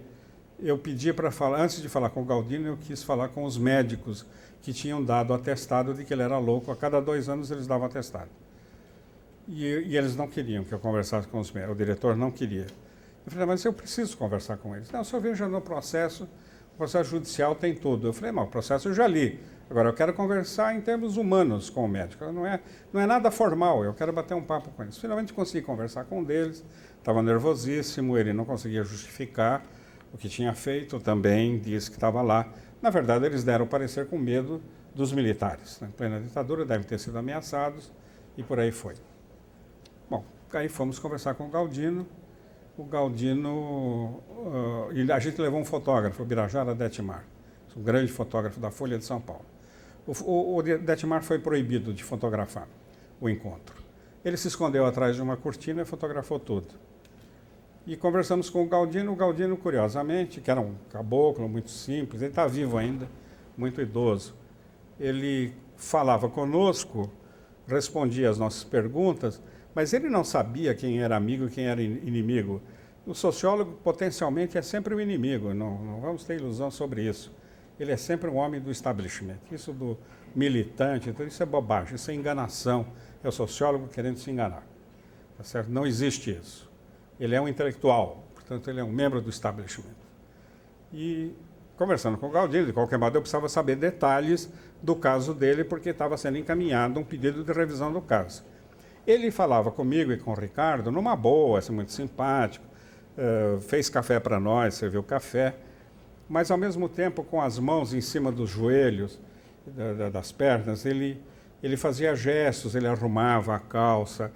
eu pedi para falar, antes de falar com o Galdino, eu quis falar com os médicos que tinham dado atestado de que ele era louco. A cada 2 anos eles davam atestado. E eles não queriam que eu conversasse com os médicos, o diretor não queria. Eu falei, mas eu preciso conversar com eles. Não, só veja no processo, o processo judicial tem tudo. Eu falei, mas o processo eu já li. Agora, eu quero conversar em termos humanos com o médico. Não é nada formal, eu quero bater um papo com eles. Finalmente consegui conversar com um deles, estava nervosíssimo, ele não conseguia justificar o que tinha feito, também disse que estava lá. Na verdade, eles deram parecer com medo dos militares. Em plena ditadura, devem ter sido ameaçados, e por aí foi. Bom, aí fomos conversar com o Galdino. O Galdino, a gente levou um fotógrafo, o Birajara Detmar, um grande fotógrafo da Folha de São Paulo. O Detmar foi proibido de fotografar o encontro. Ele se escondeu atrás de uma cortina e fotografou tudo. E conversamos com o Galdino, curiosamente, que era um caboclo muito simples, ele está vivo ainda, muito idoso. Ele falava conosco, respondia às nossas perguntas, mas ele não sabia quem era amigo e quem era inimigo. O sociólogo, potencialmente, é sempre o inimigo, não vamos ter ilusão sobre isso. Ele é sempre um homem do establishment. Isso do militante, então, isso é bobagem, isso é enganação. É o sociólogo querendo se enganar. Tá certo? Não existe isso. Ele é um intelectual, portanto, ele é um membro do establishment. E, conversando com o Galdino, de qualquer modo, eu precisava saber detalhes do caso dele, porque estava sendo encaminhado um pedido de revisão do caso. Ele falava comigo e com o Ricardo, numa boa, assim, muito simpático, fez café para nós, serviu café, mas, ao mesmo tempo, com as mãos em cima dos joelhos, das pernas, ele fazia gestos, ele arrumava a calça,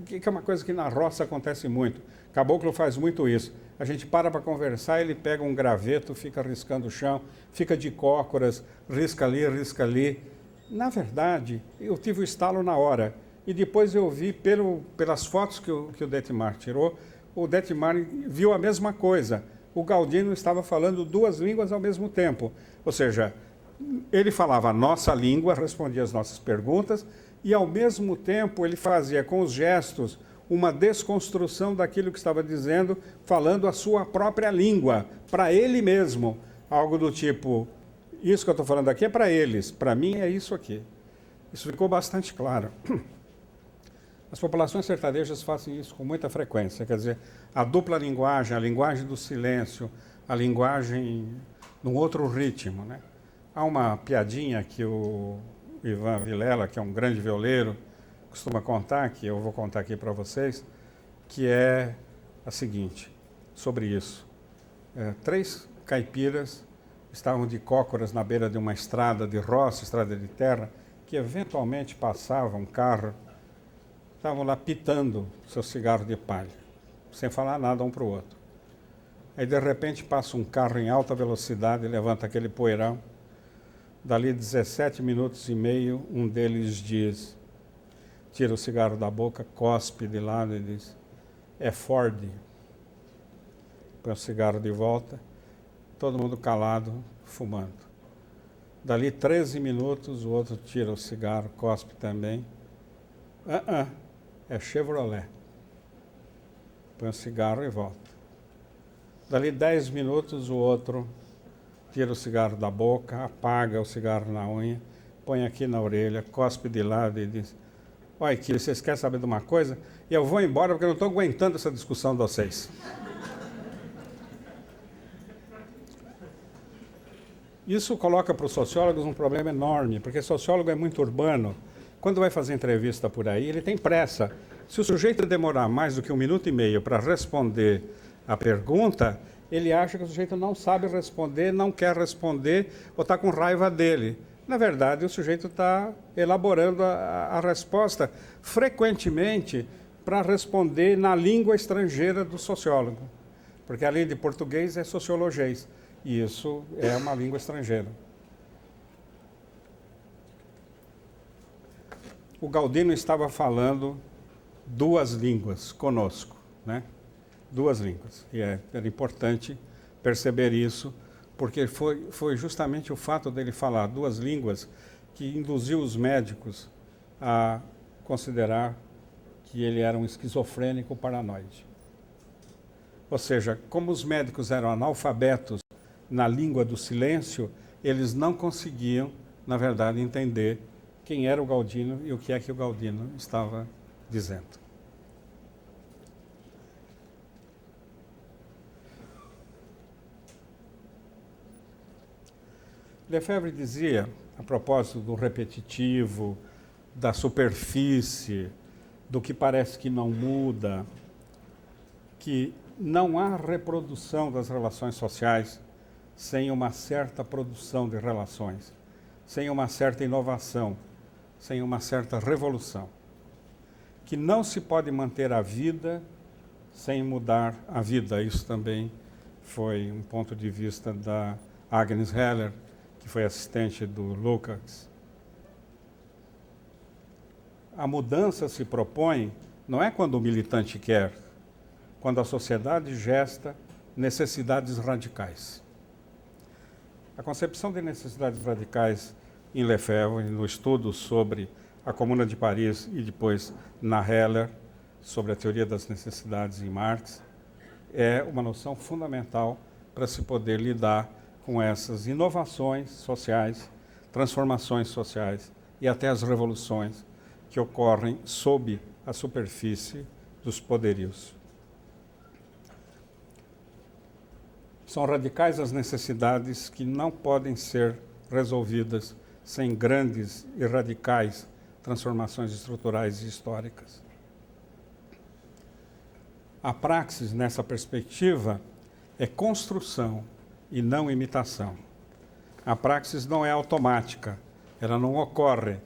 que é uma coisa que na roça acontece muito. Caboclo faz muito isso. A gente para conversar, ele pega um graveto, fica riscando o chão, fica de cócoras, risca ali. Na verdade, eu tive o estalo na hora. E depois eu vi, pelas fotos que o Detmar tirou, o Detmar viu a mesma coisa. O Galdino estava falando duas línguas ao mesmo tempo. Ou seja, ele falava a nossa língua, respondia as nossas perguntas, e ao mesmo tempo ele fazia com os gestos uma desconstrução daquilo que estava dizendo, falando a sua própria língua, para ele mesmo. Algo do tipo, isso que eu estou falando aqui é para eles, para mim é isso aqui. Isso ficou bastante claro. As populações sertanejas fazem isso com muita frequência, quer dizer, a dupla linguagem, a linguagem do silêncio, a linguagem num outro ritmo, né? Há uma piadinha que o Ivan Vilela, que é um grande violeiro, costuma contar, que eu vou contar aqui para vocês, que é a seguinte, sobre isso. 3 caipiras estavam de cócoras na beira de uma estrada de roça, estrada de terra, que eventualmente passava um carro, estavam lá pitando seu cigarro de palha, sem falar nada um para o outro. Aí, de repente, passa um carro em alta velocidade, levanta aquele poeirão. Dali 17 minutos e meio, um deles diz, tira o cigarro da boca, cospe de lado e diz, é Ford. Põe o cigarro de volta, todo mundo calado, fumando. Dali 13 minutos, o outro tira o cigarro, cospe também. É Chevrolet. Põe o cigarro e volta. Dali 10 minutos, o outro tira o cigarro da boca, apaga o cigarro na unha, põe aqui na orelha, cospe de lado e diz, olha, que vocês querem saber de uma coisa? E eu vou embora porque eu não estou aguentando essa discussão de vocês. Isso coloca para os sociólogos um problema enorme, porque sociólogo é muito urbano. Quando vai fazer entrevista por aí, ele tem pressa. Se o sujeito demorar mais do que 1 minuto e meio para responder a pergunta, ele acha que o sujeito não sabe responder, não quer responder ou está com raiva dele. Na verdade, o sujeito está elaborando a resposta, frequentemente, para responder na língua estrangeira do sociólogo. Porque além de português, é sociologês. E isso é uma língua estrangeira. O Galdino estava falando 2 línguas conosco, né? 2 línguas. E era importante perceber isso, porque foi justamente o fato dele falar 2 línguas que induziu os médicos a considerar que ele era um esquizofrênico paranoide. Ou seja, como os médicos eram analfabetos na língua do silêncio, eles não conseguiam, na verdade, entender quem era o Galdino e o que é que o Galdino estava dizendo. Lefebvre dizia, a propósito do repetitivo, da superfície, do que parece que não muda, que não há reprodução das relações sociais sem uma certa produção de relações, sem uma certa inovação, sem uma certa revolução. Que não se pode manter a vida sem mudar a vida. Isso também foi um ponto de vista da Agnes Heller, que foi assistente do Lukács. A mudança se propõe, não é quando o militante quer. quando a sociedade gesta necessidades radicais. A concepção de necessidades radicais em Lefebvre, no estudo sobre a Comuna de Paris e depois na Heller, sobre a teoria das necessidades em Marx, é uma noção fundamental para se poder lidar com essas inovações sociais, transformações sociais e até as revoluções que ocorrem sob a superfície dos poderios. São radicais as necessidades que não podem ser resolvidas sem grandes e radicais transformações estruturais e históricas. A praxis, nessa perspectiva, é construção e não imitação. A praxis não é automática, ela não ocorre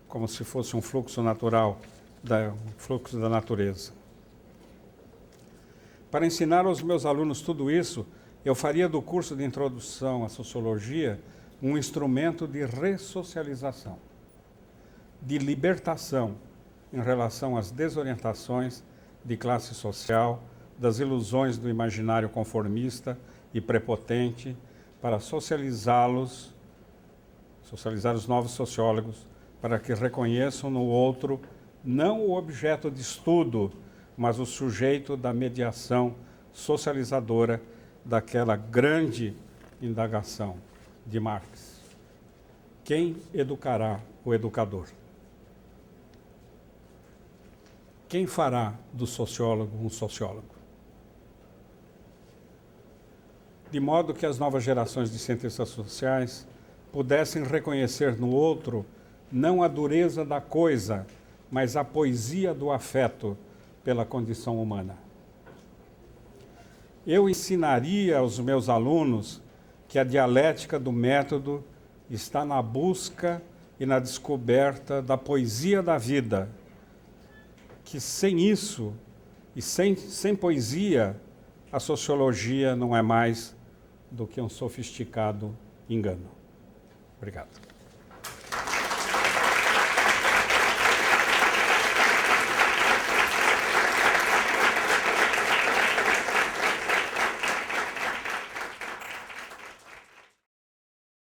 como se fosse um fluxo natural, um fluxo da natureza. Para ensinar aos meus alunos tudo isso, eu faria do curso de introdução à sociologia um instrumento de ressocialização, de libertação em relação às desorientações de classe social, das ilusões do imaginário conformista e prepotente, para socializar os novos sociólogos, para que reconheçam no outro não o objeto de estudo, mas o sujeito da mediação socializadora daquela grande indagação de Marx. Quem educará o educador? Quem fará do sociólogo um sociólogo? De modo que as novas gerações de cientistas sociais pudessem reconhecer no outro não a dureza da coisa, mas a poesia do afeto pela condição humana. Eu ensinaria aos meus alunos que a dialética do método está na busca e na descoberta da poesia da vida, que sem isso e sem poesia, a sociologia não é mais do que um sofisticado engano. Obrigado.